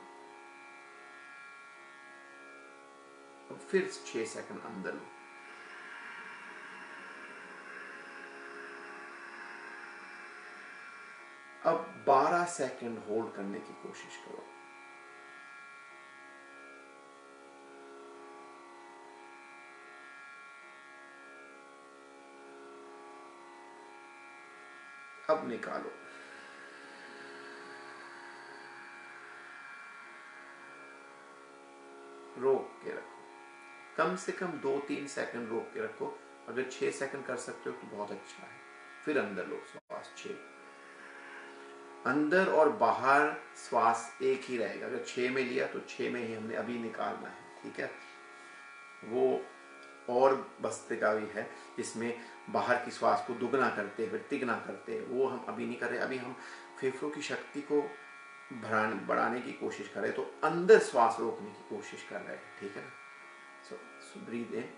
अब फिर 6 सेकंड अंदर लो। अब 12 सेकंड होल्ड करने की कोशिश करो। अब निकालो, रोक के रखो, कम से कम 2-3 सेकंड रोक के रखो। अगर 6 सेकंड कर सकते हो तो बहुत अच्छा है। फिर अंदर लो श्वास 6, अंदर और बाहर श्वास एक ही रहेगा। अगर 6 में लिया तो 6 में ही हमने अभी निकालना है, ठीक है। वो और भस्त्रिका भी है जिसमें बाहर की श्वास को दुगना करते हैं फिर तिगना करते हैं, वो हम अभी नहीं कर रहे। अभी हम फेफड़ों की शक्ति को बढ़ाने की कोशिश कर रहे हैं, तो अंदर श्वास रोकने की कोशिश कर रहे हैं, ठीक है ना। सो ब्रीथ इन।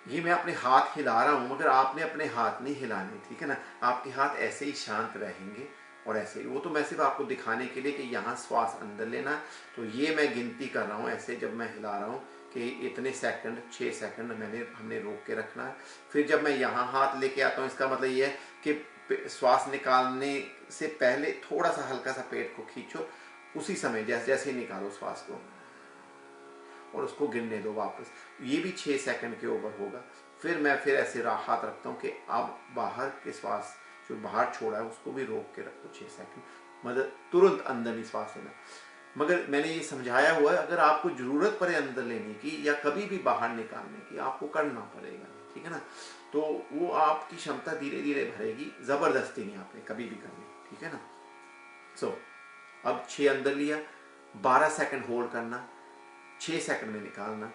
ये मैं अपने हाथ हिला रहा हूं, मगर आपने अपने हाथ नहीं हिलाने, ठीक है ना। आपके हाथ ऐसे ही शांत रहेंगे और ऐसे ही, वो तो मैं सिर्फ आपको दिखाने के लिए कि यहाँ श्वास अंदर लेना। तो ये मैं गिनती कर रहा हूँ ऐसे, जब मैं हिला रहा हूँ कि इतने सेकंड, 6 सेकंड हमने रोक के रखना है। फिर जब मैं यहाँ हाथ लेके आता हूँ, इसका मतलब ये है कि श्वास निकालने से पहले थोड़ा सा हल्का सा पेट को खींचो, उसी समय जैसे जैसे ही निकालो श्वास को और उसको गिनने दो वापस। ये भी 6 सेकंड के ऊपर होगा। फिर मैं ऐसे हाथ रखता हूँ कि अब बाहर के श्वास जो बाहर छोड़ा है उसको भी रोक के रखो 6 सेकंड, मतलब तुरंत अंदर नहीं श्वास लेना। मगर मैंने ये समझाया हुआ है, अगर आपको जरूरत पड़े अंदर लेने की या कभी भी बाहर निकालने की, आपको करना पड़ेगा, ठीक है ना। तो वो आपकी क्षमता धीरे धीरे भरेगी, जबरदस्ती नहीं आपने कभी भी करनी, ठीक है ना। सो अब 6 अंदर लिया, 12 सेकंड होल्ड करना, 6 सेकंड में निकालना,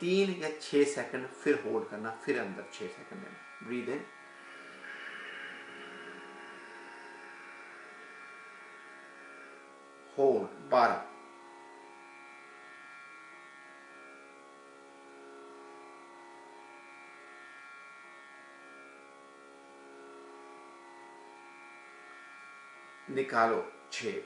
3 या 6 सेकंड फिर होल्ड करना, फिर अंदर 6 सेकंड लेना। ब्रीद इन, होल्ड 12, निकालो 6,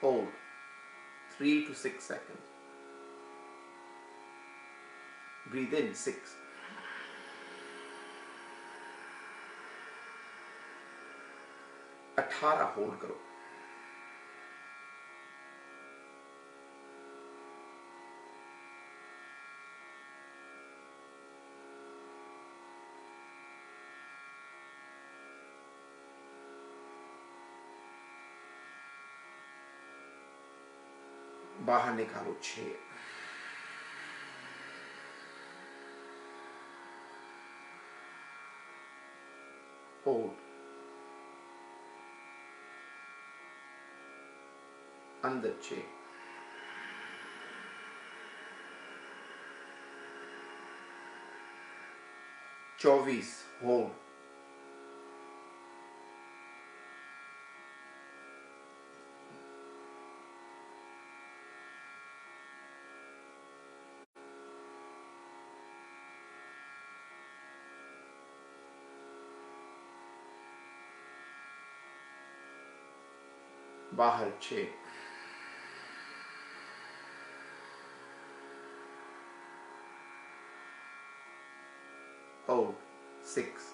hold 3 to 6 seconds, breathe in 6, 18 hold करो, बाहर निकालो 6, होल्ड, अंदर 6, 24, होल्ड, बाहर 6, होल्ड 6,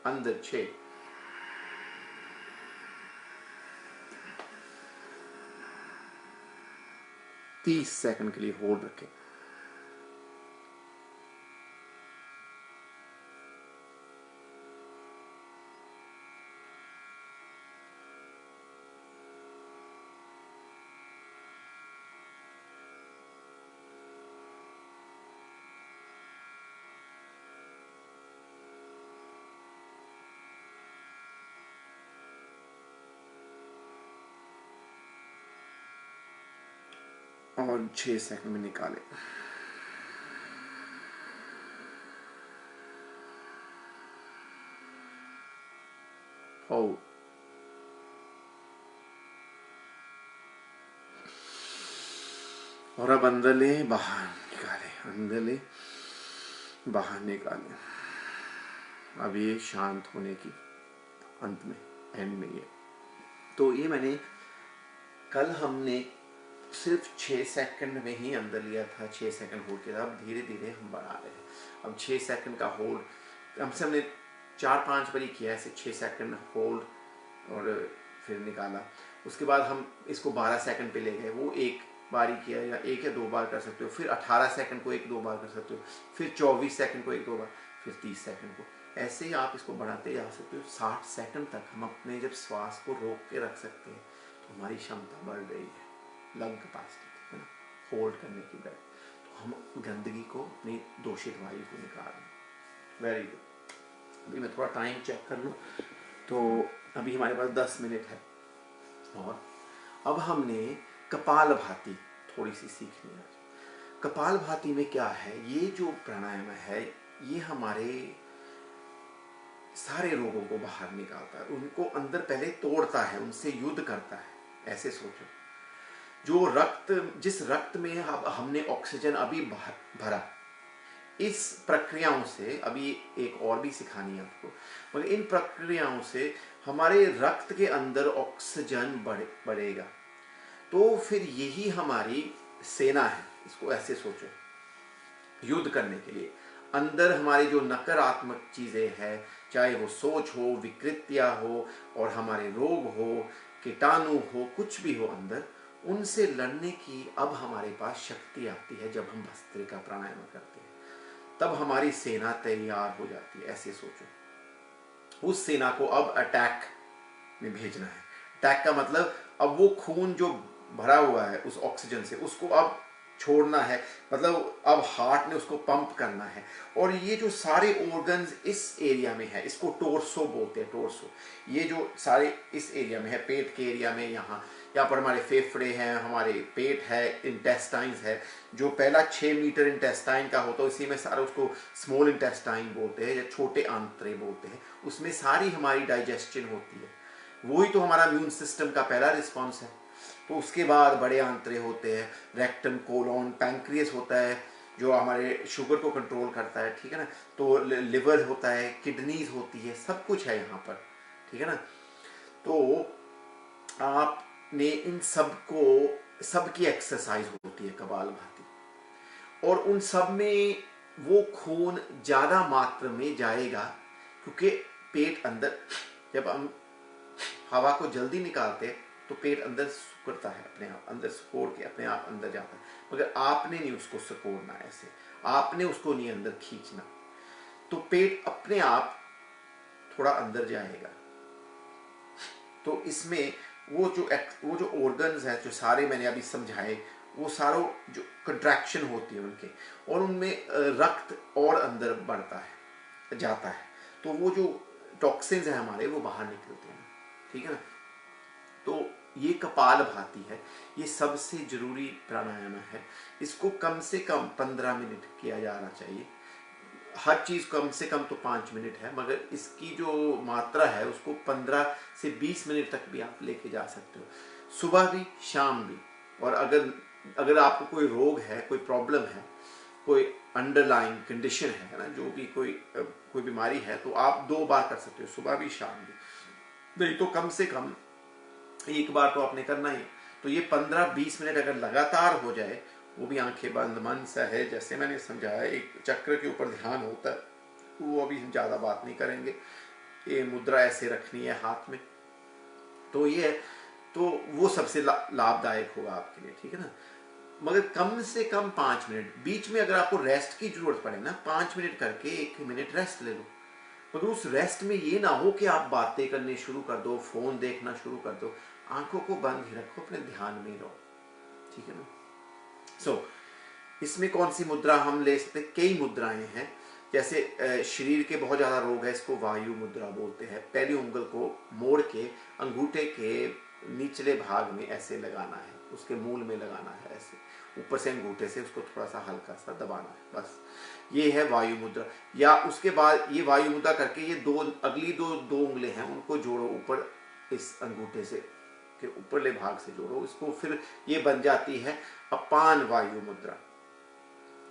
अंदर 6, 30 सेकंड के लिए होल्ड रखें। और 6 सेकंड में निकाले। होल्ड। और अब अंदर ले, बाहर निकाले, अंदर ले, बाहर निकाले। अब ये शांत होने की अंत में, एंड में ये। तो ये मैंने कल हमने सिर्फ 6 सेकंड में ही अंदर लिया था, 6 सेकंड होल्ड किया था। अब धीरे धीरे हम बढ़ा रहे हैं। अब 6 सेकंड का होल्ड हमने 4-5 बारी किया ऐसे, 6 सेकंड होल्ड और फिर निकाला। उसके बाद हम इसको 12 सेकंड पे ले गए। वो एक बारी किया, या 1 या 2 बार कर सकते हो। फिर 18 सेकंड को 1-2 बार कर सकते हो। फिर 24 सेकंड को 1-2 बार, फिर 30 सेकंड को। ऐसे ही आप इसको बढ़ाते जा सकते हो। 60 सेकंड तक हम अपने जब श्वास को रोक के रख सकते हैं तो हमारी क्षमता बढ़ रही है, लंग कैपेसिटी, है ना, होल्ड करने की ब्रेथ। तो हम गंदगी को, अपनी दूषित वायु को निकाल रहे हैं। Very good. अभी मैं थोड़ा टाइम चेक कर लूँ। तो अभी हमारे पास 10 मिनट है। और अब हमने कपालभाति थोड़ी सी सीखनी है। कपालभाति में क्या है, ये जो प्राणायाम है ये हमारे सारे रोगों को बाहर निकालता है, उनको अंदर पहले तोड़ता है, उनसे युद्ध करता है। ऐसे सोचो, जो रक्त, जिस रक्त में अब हमने ऑक्सीजन अभी भरा, इस प्रक्रियाओं से, अभी एक और भी सिखानी है आपको, मगर इन प्रक्रियाओं से हमारे रक्त के अंदर ऑक्सीजन बढ़ेगा। तो फिर यही हमारी सेना है। इसको ऐसे सोचो, युद्ध करने के लिए अंदर हमारी जो नकारात्मक चीजें हैं, चाहे वो सोच हो, विकृतियां हो, और हमारे रोग हो, कीटाणु हो, कुछ भी हो अंदर, उनसे लड़ने की अब हमारे पास शक्ति आती है। जब हम भस्त्रिका प्राणायाम करते हैं तब हमारी सेना तैयार हो जाती है। ऐसे सोचो, उस सेना को अब अटैक में भेजना है। अटैक का मतलब अब वो खून जो भरा हुआ है उस ऑक्सीजन से, उसको अब छोड़ना है। मतलब अब हार्ट ने उसको पंप करना है। और ये जो सारे ऑर्गन्स इस एरिया में है, इसको टोर्सो बोलते हैं, टोर्सो। ये जो सारे इस एरिया में है, पेट के एरिया में, यहाँ पर हमारे फेफड़े हैं, हमारे पेट है, इंटेस्टाइन्स है। जो पहला 6 मीटर इंटेस्टाइन का होता है, इसी में सारा, उसको स्मॉल इंटेस्टाइन बोलते हैं या छोटे आंतरे बोलते हैं। उसमें सारी हमारी डाइजेशन होती है। वही तो हमारा इम्यून सिस्टम का पहला रिस्पॉन्स है। तो उसके बाद बड़े आंतरे होते हैं, रेक्टम, कोलोन, पैंक्रियस होता है जो हमारे शुगर को कंट्रोल करता है, ठीक है ना। तो लिवर होता है, किडनीज होती है, सब कुछ है यहाँ पर, ठीक है ना। तो आपने इन सब को, सबकी एक्सरसाइज होती है कपालभाति, और उन सब में वो खून ज्यादा मात्रा में जाएगा, क्योंकि पेट अंदर, जब हम हवा को जल्दी निकालते हैं तो पेट अंदर सिकुड़ता है, अपने आप अंदर सिकोड़ के अपने आप अंदर जाता है। मगर आपने नहीं उसको सिकोड़ना, ऐसे आपने उसको नहीं अंदर खींचना, तो पेट अपने आप थोड़ा अंदर जाएगा। तो इसमें वो जो ऑर्गन्स हैं, जो सारे मैंने अभी समझाए, वो सारों जो कंट्रैक्शन होती है उनके, और उनमें रक्त और अंदर बढ़ता है, जाता है। तो वो जो टॉक्सिन्स हैं हमारे, वो बाहर निकलते हैं, ठीक है ना। तो ये कपालभाति है, ये सबसे जरूरी प्राणायाम है। इसको कम से कम 15 मिनट किया जाना चाहिए। हर चीज कम से कम तो 5 मिनट है, मगर इसकी जो मात्रा है उसको 15 से 20 मिनट तक भी आप लेके जा सकते हो, सुबह भी शाम भी। और अगर आपको कोई रोग है, कोई प्रॉब्लम है, कोई अंडरलाइंग कंडीशन है ना, जो भी कोई बीमारी है, तो आप 2 बार कर सकते हो, सुबह भी शाम भी। नहीं तो कम से कम 1 बार तो आपने करना ही। तो ये 15-20 मिनट अगर लगातार हो जाए, वो भी आंखें बंद, मन सा है, जैसे मैंने समझाया, एक चक्र के ऊपर ध्यान होता है, वो अभी हम ज़्यादा बात नहीं करेंगे। ये मुद्रा ऐसे रखनी है हाथ में, तो ये है, तो वो सबसे लाभदायक होगा आपके लिए, ठीक है ना। मगर कम से कम 5 मिनट, बीच में अगर आपको रेस्ट की जरूरत पड़े ना, 5 मिनट करके 1 मिनट रेस्ट ले लो। मगर उस रेस्ट में ये ना हो कि आप बातें करने शुरू कर दो, फोन देखना शुरू कर दो। आंखों को बंद ही रखो, अपने ध्यान में ही रहो, ठीक है ना। इसमें कौन सी मुद्रा हम ले सकते, कई मुद्राएं हैं। जैसे शरीर के बहुत ज्यादा रोग है, इसको वायु मुद्रा बोलते हैं। पहली उंगल को मोड़ के अंगूठे के निचले भाग में ऐसे लगाना है, उसके मूल में लगाना है ऐसे, ऊपर से अंगूठे से उसको थोड़ा सा हल्का सा दबाना है, बस ये है वायु मुद्रा। या उसके बाद ये वायु मुद्रा करके ये अगली दो उंगली हैं उनको जोड़ो ऊपर, इस अंगूठे से के ऊपरले भाग से जोड़ो इसको, फिर ये बन जाती है अपान वायु मुद्रा,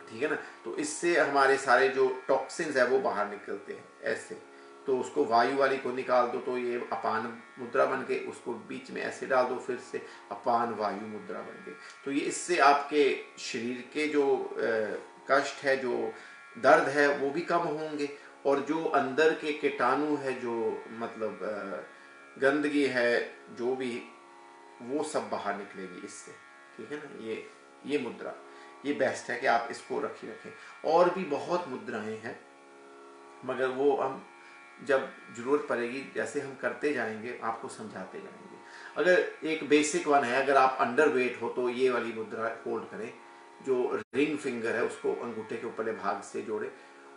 ठीक है ना। तो इससे हमारे सारे जो टॉक्सिन्स है वो बाहर निकलते हैं ऐसे। तो उसको वायु वाली को निकाल दो तो ये अपान मुद्रा बन गई, उसको बीच में ऐसे डाल दो फिर से अपान वायु मुद्रा बन गई। तो ये इससे आपके शरीर के जो कष्ट है, जो दर्द है वो भी कम होंगे, और जो अंदर के कीटाणु है, जो मतलब गंदगी है जो भी, वो सब बाहर निकलेगी इससे, ठीक है ना। ये मुद्रा ये बेस्ट है कि आप इसको रखें। और भी बहुत मुद्राएं हैं, मगर वो हम जब जरूरत पड़ेगी जैसे हम करते जाएंगे आपको समझाते जाएंगे। अगर एक बेसिक वन है, अगर आप अंडर वेट हो तो ये वाली मुद्रा होल्ड करें, जो रिंग फिंगर है उसको अंगूठे के ऊपरले भाग से जोड़े।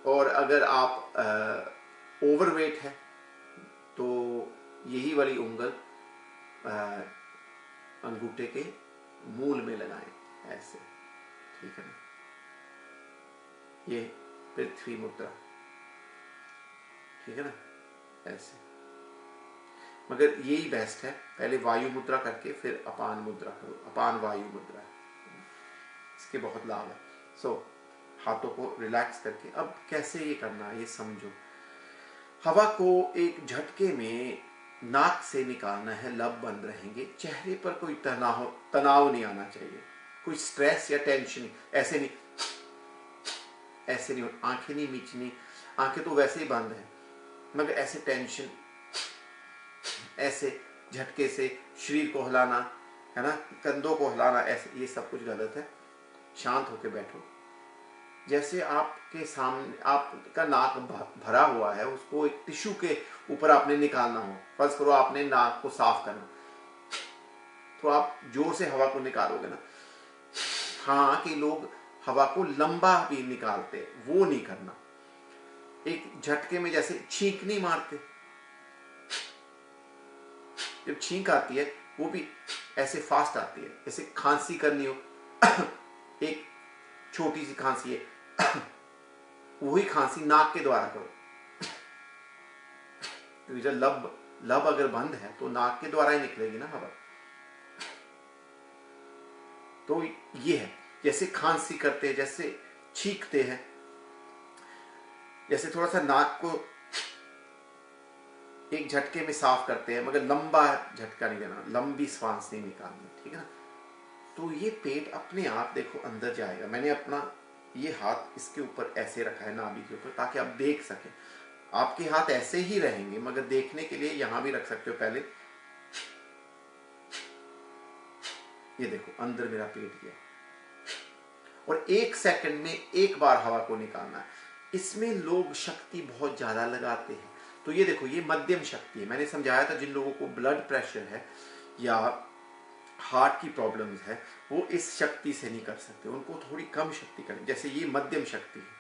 और अगर आप ओवर वेट है तो यही वाली उंगल अंगूठे के मूल में लगाएं ऐसे, ठीक है ना। ये पृथ्वी मुद्रा, ठीक है ना, ऐसे। मगर यही बेस्ट है, पहले वायु मुद्रा करके फिर अपान मुद्रा करो, अपान वायु मुद्रा, इसके बहुत लाभ है। सो हाथों को रिलैक्स करके अब कैसे ये करना है ये समझो। हवा को एक झटके में नाक से निकालना है, लब बंद रहेंगे, चेहरे पर कोई तनाव नहीं आना चाहिए, कोई स्ट्रेस या टेंशन, ऐसे नहीं आंखें नहीं मीचनी, आंखें तो वैसे ही बंद है, मगर ऐसे टेंशन, ऐसे झटके से शरीर को हिलाना है ना, कंधों को हिलाना, ऐसे ये सब कुछ गलत है। शांत होकर बैठो, जैसे आपके सामने आपका नाक भरा हुआ है, उसको एक टिश्यू के ऊपर आपने निकालना हो। फर्ज करो आपने नाक को साफ करना, तो आप जोर से हवा को निकालोगे ना। हाँ कि लोग हवा को लंबा भी निकालते, वो नहीं करना। एक झटके में जैसे छींक नहीं मारते, जब छींक आती है वो भी ऐसे फास्ट आती है, जैसे खांसी करनी हो एक छोटी सी खांसी है वही खांसी नाक के द्वारा करो, तो जब लब अगर बंद है तो नाक के द्वारा ही निकलेगी ना हवा। तो ये है, जैसे खांसी करते हैं, जैसे छींकते हैं, जैसे थोड़ा सा नाक को एक झटके में साफ करते हैं, मगर लंबा झटका नहीं देना, लंबी सांस नहीं निकालनी, ठीक है ना। तो ये पेट अपने आप देखो अंदर जाएगा। मैंने अपना ये हाथ इसके ऊपर ऐसे रखा है नाभि के ऊपर, ताकि आप देख सकें। आपके हाथ ऐसे ही रहेंगे, मगर देखने के लिए यहां भी रख सकते हो। पहले ये देखो अंदर मेरा पेट गया, और 1 सेकंड में एक बार हवा को निकालना है। इसमें लोग शक्ति बहुत ज्यादा लगाते हैं, तो ये देखो ये मध्यम शक्ति है। मैंने समझाया था जिन लोगों को ब्लड प्रेशर है या हार्ट की प्रॉब्लम्स है, वो इस शक्ति से नहीं कर सकते, उनको थोड़ी कम शक्ति करें। जैसे ये मध्यम शक्ति है,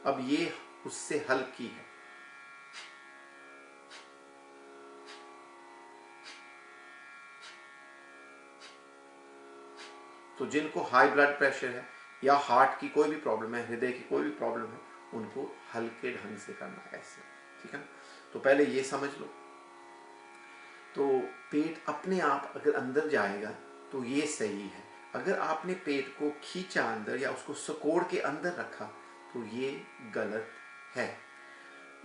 अब ये उससे हल्की है। तो जिनको हाई ब्लड प्रेशर है या हार्ट की कोई भी प्रॉब्लम है, हृदय की कोई भी प्रॉब्लम है, उनको हल्के ढंग से करना है ऐसे, ठीक है ना। तो पहले ये समझ लो। तो पेट अपने आप अगर अंदर जाएगा तो ये सही है। अगर आपने पेट को खींचा अंदर या उसको सकोड़ के अंदर रखा तो ये गलत है।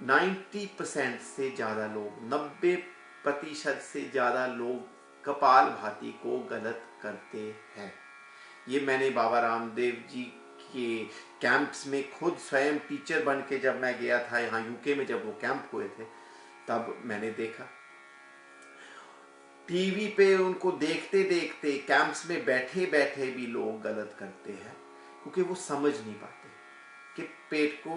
90% से ज्यादा लोग, 90% से ज्यादा लोग कपालभाति को गलत करते हैं। ये मैंने बाबा रामदेव जी के कैंप्स में खुद स्वयं टीचर बन के जब मैं गया था यहाँ यूके में, जब वो कैंप हुए थे तब मैंने देखा। टीवी पे उनको देखते देखते कैंप्स में बैठे बैठे भी लोग गलत करते हैं, क्योंकि वो समझ नहीं पाते कि पेट को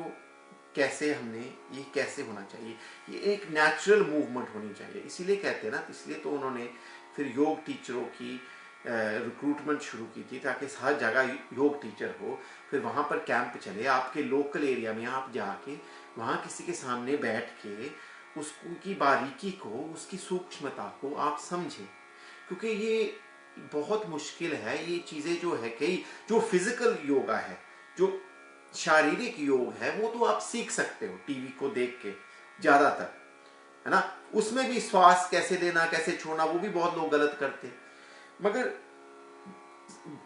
कैसे हमने, ये कैसे होना चाहिए, ये एक नेचुरल मूवमेंट होनी चाहिए। इसीलिए कहते हैं ना, इसलिए तो उन्होंने फिर योग टीचरों की रिक्रूटमेंट शुरू की थी, ताकि हर जगह योग टीचर हो। फिर वहाँ पर कैंप चले, आपके लोकल एरिया में आप जाके वहाँ किसी के सामने बैठ के उसको की बारीकी को, उसकी सूक्ष्मता को आप समझें, क्योंकि ये बहुत मुश्किल है। ये चीज़ें जो है कई, जो फिजिकल योगा है, जो शारीरिक योग है, वो तो आप सीख सकते हो टीवी को देख के ज़्यादातर, है ना। उसमें भी श्वास कैसे लेना कैसे छोड़ना वो भी बहुत लोग गलत करते हैं। मगर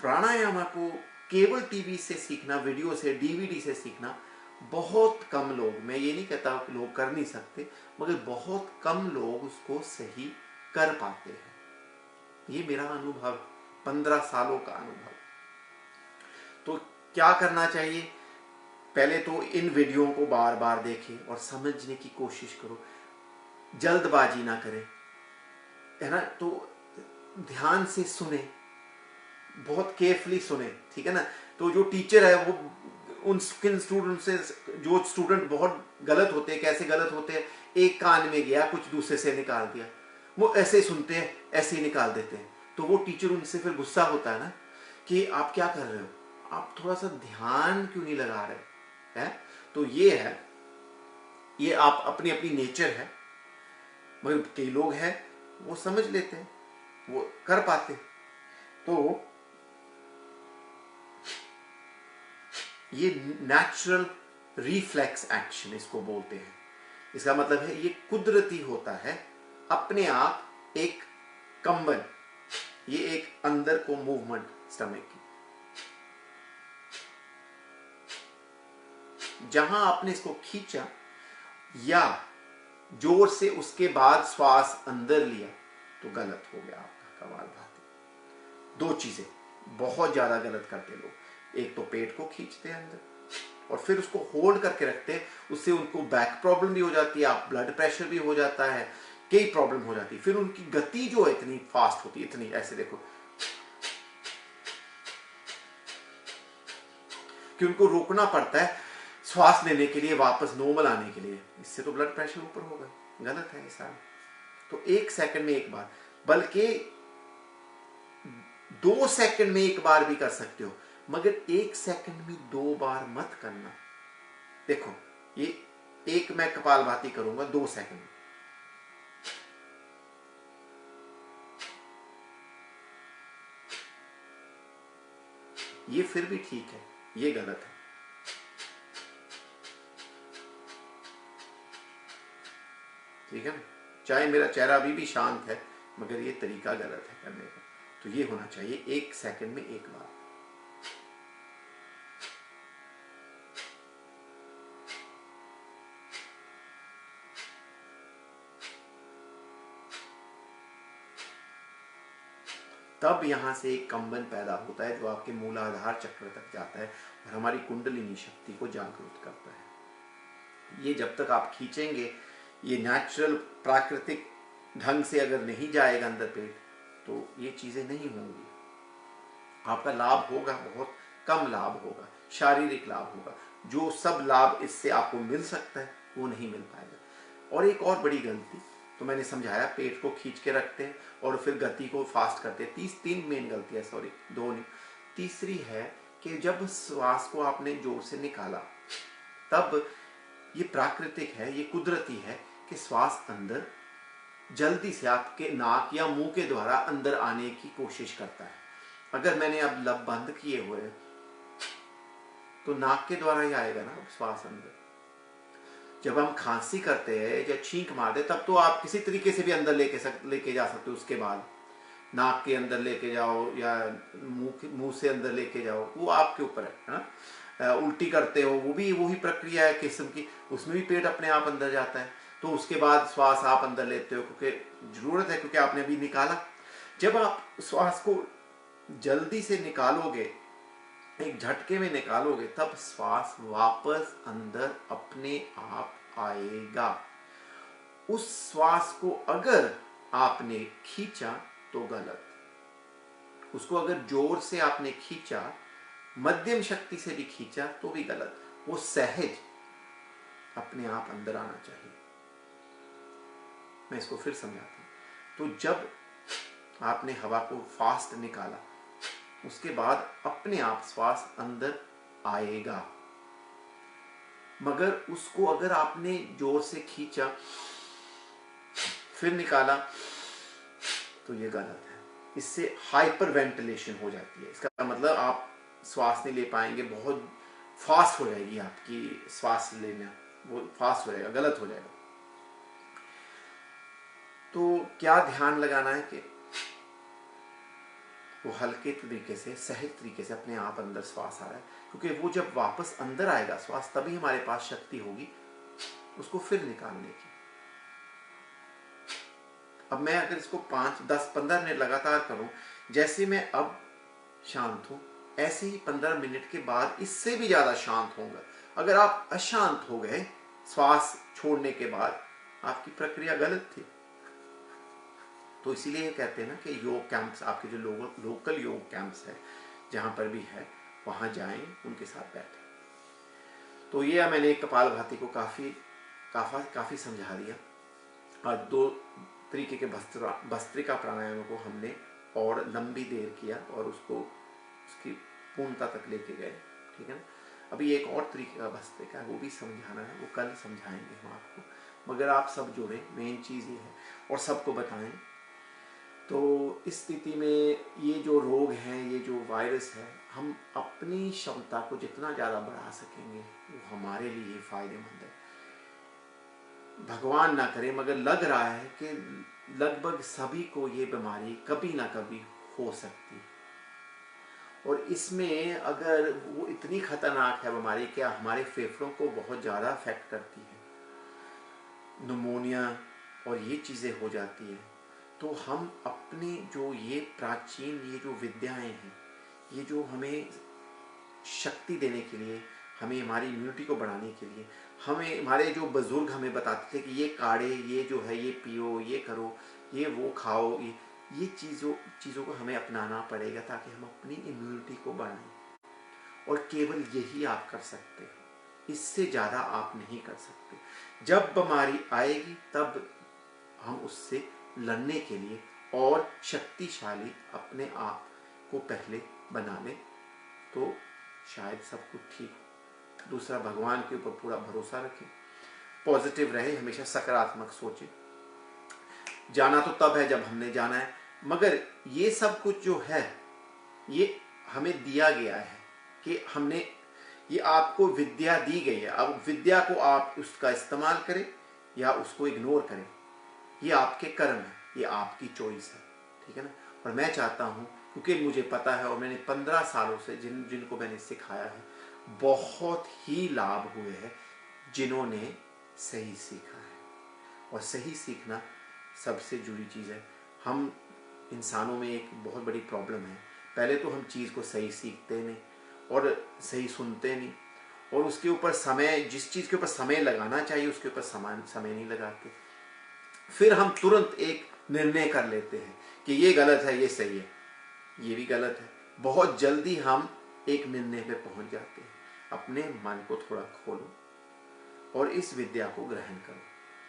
प्राणायाम को केवल टीवी से सीखना, वीडियो से, डीवीडी से सीखना बहुत कम लोग, मैं ये नहीं कहता लोग कर नहीं सकते, मगर बहुत कम लोग उसको सही कर पाते हैं। ये मेरा अनुभव, 15 सालों का अनुभव। तो क्या करना चाहिए? पहले तो इन वीडियो को बार बार देखें और समझने की कोशिश करो, जल्दबाजी ना करें, है ना। तो ध्यान से सुने, बहुत केयरफुली सुने, ठीक है ना। तो जो टीचर है वो उन स्टूडेंट से, जो स्टूडेंट बहुत गलत होते हैं, कैसे गलत होते हैं, एक कान में गया कुछ दूसरे से निकाल दिया, वो ऐसे सुनते हैं ऐसे ही निकाल देते हैं। तो वो टीचर उनसे फिर गुस्सा होता है ना कि आप क्या कर रहे हो, आप थोड़ा सा ध्यान क्यों नहीं लगा रहे हैं। तो ये है, ये आप अपनी अपनी नेचर है, मगर कई लोग हैं वो समझ लेते हैं, वो कर पाते। तो ये नेचुरल रिफ्लेक्स एक्शन इसको बोलते हैं। इसका मतलब है ये कुदरती होता है, अपने आप एक कंबन, ये एक अंदर को मूवमेंट स्टमक की, जहां आपने इसको खींचा या जोर से उसके बाद श्वास अंदर लिया तो गलत हो गया आपका कपालभाति। दो चीजें बहुत ज्यादा गलत करते लोग, एक तो पेट को खींचते हैं अंदर और फिर उसको होल्ड करके रखते हैं, उससे उनको बैक प्रॉब्लम भी हो जाती है, आप ब्लड प्रेशर भी हो जाता है, कई प्रॉब्लम हो जाती है। फिर उनकी गति जो है इतनी फास्ट होती है, इतनी, ऐसे देखो कि उनको रोकना पड़ता है श्वास लेने के लिए, वापस नॉर्मल आने के लिए। इससे तो ब्लड प्रेशर ऊपर होगा, गलत है ऐसा। तो 1 सेकंड में एक बार, बल्कि 2 सेकंड में एक बार भी कर सकते हो, मगर 1 सेकंड में 2 बार मत करना। देखो ये एक मैं कपालभाति करूंगा 2 सेकंड में, ये फिर भी ठीक है, ये गलत है, ठीक है ना। चाहे मेरा चेहरा अभी भी शांत है, मगर ये तरीका गलत है करने का। तो ये होना चाहिए 1 सेकंड में एक बार। तब यहां से एक कंबन पैदा होता है जो आपके मूलाधार चक्र तक जाता है और हमारी कुंडलिनी शक्ति को जागरूक करता है। ये जब तक आप खींचेंगे, ये नेचुरल प्राकृतिक ढंग से अगर नहीं जाएगा अंदर पेट, तो ये चीजें नहीं होंगी। आपका लाभ होगा, बहुत कम लाभ होगा, शारीरिक लाभ होगा। जो सब लाभ इससे आपको मिल सकता है वो नहीं मिल पाएगा। और एक और बड़ी गलती तो मैंने समझाया, पेट को खींच के रखते हैं और फिर गति को फास्ट करते हैं। 3 मेन गलतियां, सॉरी 2 नहीं। तीसरी है कि जब श्वास को आपने जोर से निकाला, तब ये प्राकृतिक है, ये कुदरती है कि श्वास अंदर जल्दी से आपके नाक या मुंह के द्वारा अंदर आने की कोशिश करता है। अगर मैंने अब लब बंद किए हुए तो नाक के द्वारा ही आएगा ना श्वास अंदर। जब हम खांसी करते हैं या छींक मारते तब तो आप किसी तरीके से भी अंदर लेके जा सकते हो। उसके बाद नाक के अंदर लेके जाओ या मुंह से अंदर लेके जाओ, वो आपके ऊपर है ना। उल्टी करते हो, वो भी वही प्रक्रिया है किस्म की, उसमें भी पेट अपने आप अंदर जाता है। तो उसके बाद श्वास आप अंदर लेते हो क्योंकि जरूरत है, क्योंकि आपने अभी निकाला। जब आप श्वास को जल्दी से निकालोगे, एक झटके में निकालोगे, तब श्वास वापस अंदर अपने आप आएगा। उस श्वास को अगर आपने खींचा तो गलत, उसको अगर जोर से आपने खींचा, मध्यम शक्ति से भी खींचा तो भी गलत। वो सहज अपने आप अंदर आना चाहिए। मैं इसको फिर समझाता हूं। तो जब आपने हवा को फास्ट निकाला, उसके बाद अपने आप श्वास अंदर आएगा। मगर उसको अगर आपने जोर से खींचा फिर निकाला, तो ये गलत है। इससे हाइपर वेंटिलेशन हो जाती है। इसका मतलब आप श्वास नहीं ले पाएंगे, बहुत फास्ट हो जाएगी आपकी श्वास लेना, वो फास्ट हो जाएगा, गलत हो जाएगा। तो क्या ध्यान लगाना है कि वो हल्के तरीके से, सहज तरीके से अपने आप अंदर श्वास आ रहा है, क्योंकि वो जब वापस अंदर आएगा श्वास, तभी हमारे पास शक्ति होगी उसको फिर निकालने की। अब मैं अगर इसको 5, 10, 15 मिनट लगातार करूं, जैसे मैं अब शांत हूं, ऐसे ही 15 मिनट के बाद इससे भी ज्यादा शांत होऊंगा। अगर आप अशांत हो गए श्वास छोड़ने के बाद, आपकी प्रक्रिया गलत थी। तो इसीलिए कहते हैं ना कि योग कैंप्स, आपके जो लोकल योग कैंप्स है जहां पर भी है, वहां जाएं, उनके साथ बैठें। तो ये मैंने कपालभाति को काफी समझा दिया। और 2 तरीके के भस्त्रिका प्राणायाम को हमने और लंबी देर किया और उसको उसकी पूर्णता तक लेके गए, ठीक है ना। अभी एक और तरीके का भस्त्रिका है, वो भी समझाना है, वो कल समझाएंगे हम आपको। मगर आप सब जुड़े, मेन चीज़ ये है, और सबको बताएं। तो इस स्थिति में ये जो रोग हैं, ये जो वायरस है, हम अपनी क्षमता को जितना ज़्यादा बढ़ा सकेंगे वो हमारे लिए फ़ायदेमंद है। भगवान ना करे, मगर लग रहा है कि लगभग सभी को ये बीमारी कभी ना कभी हो सकती है। और इसमें अगर वो इतनी खतरनाक है बीमारी कि हमारे फेफड़ों को बहुत ज़्यादा अफेक्ट करती है, निमोनिया और ये चीज़ें हो जाती है। तो हम अपनी जो ये प्राचीन ये जो विद्याएं हैं, ये जो हमें शक्ति देने के लिए, हमें हमारी इम्यूनिटी को बढ़ाने के लिए, हमें हमारे जो बुजुर्ग हमें बताते थे कि ये काढ़े, ये जो है ये पियो, ये करो, ये वो खाओ, ये चीज़ों को हमें अपनाना पड़ेगा ताकि हम अपनी इम्यूनिटी को बढ़ाएं। और केवल यही आप कर सकते हैं, इससे ज़्यादा आप नहीं कर सकते। जब बीमारी आएगी तब हम उससे लड़ने के लिए और शक्तिशाली अपने आप को पहले बना लें, तो शायद सब कुछ ठीक हो। दूसरा, भगवान के ऊपर पूरा भरोसा रखें, पॉजिटिव रहे, हमेशा सकारात्मक सोचें। जाना तो तब है जब हमने जाना है, मगर ये सब कुछ जो है ये हमें दिया गया है कि हमने, ये आपको विद्या दी गई है। अब विद्या को आप उसका इस्तेमाल करें या उसको इग्नोर करें, ये आपके कर्म है, ये आपकी चॉइस है, ठीक है ना। और मैं चाहता हूँ, क्योंकि मुझे पता है और मैंने 15 सालों से जिनको मैंने सिखाया है, बहुत ही लाभ हुए हैं जिन्होंने सही सीखा है। और सही सीखना सबसे जुड़ी चीज़ है। हम इंसानों में एक बहुत बड़ी प्रॉब्लम है, पहले तो हम चीज़ को सही सीखते नहीं और सही सुनते नहीं, और उसके ऊपर समय, जिस चीज़ के ऊपर समय लगाना चाहिए उसके ऊपर समय नहीं लगाते। फिर हम तुरंत एक निर्णय कर लेते हैं कि ये गलत है, ये सही है, ये भी गलत है। बहुत जल्दी हम एक निर्णय पे पहुंच जाते हैं। अपने मन को थोड़ा खोलो और इस विद्या को ग्रहण करो,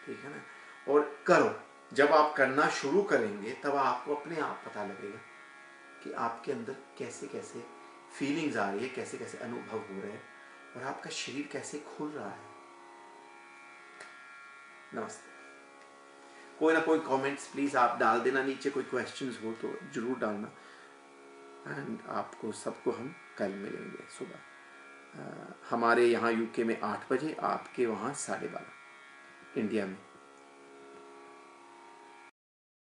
ठीक है ना। और करो, जब आप करना शुरू करेंगे तब आपको अपने आप पता लगेगा कि आपके अंदर कैसे कैसे फीलिंग्स आ रही है, कैसे कैसे अनुभव हो रहे हैं और आपका शरीर कैसे खुल रहा है। नमस्ते। कोई ना कोई कमेंट्स प्लीज़ आप डाल देना नीचे, कोई क्वेश्चंस हो तो ज़रूर डालना। एंड आपको सबको हम कल मिलेंगे सुबह। हमारे यहाँ यूके में 8 बजे, आपके वहाँ 12:30 इंडिया में।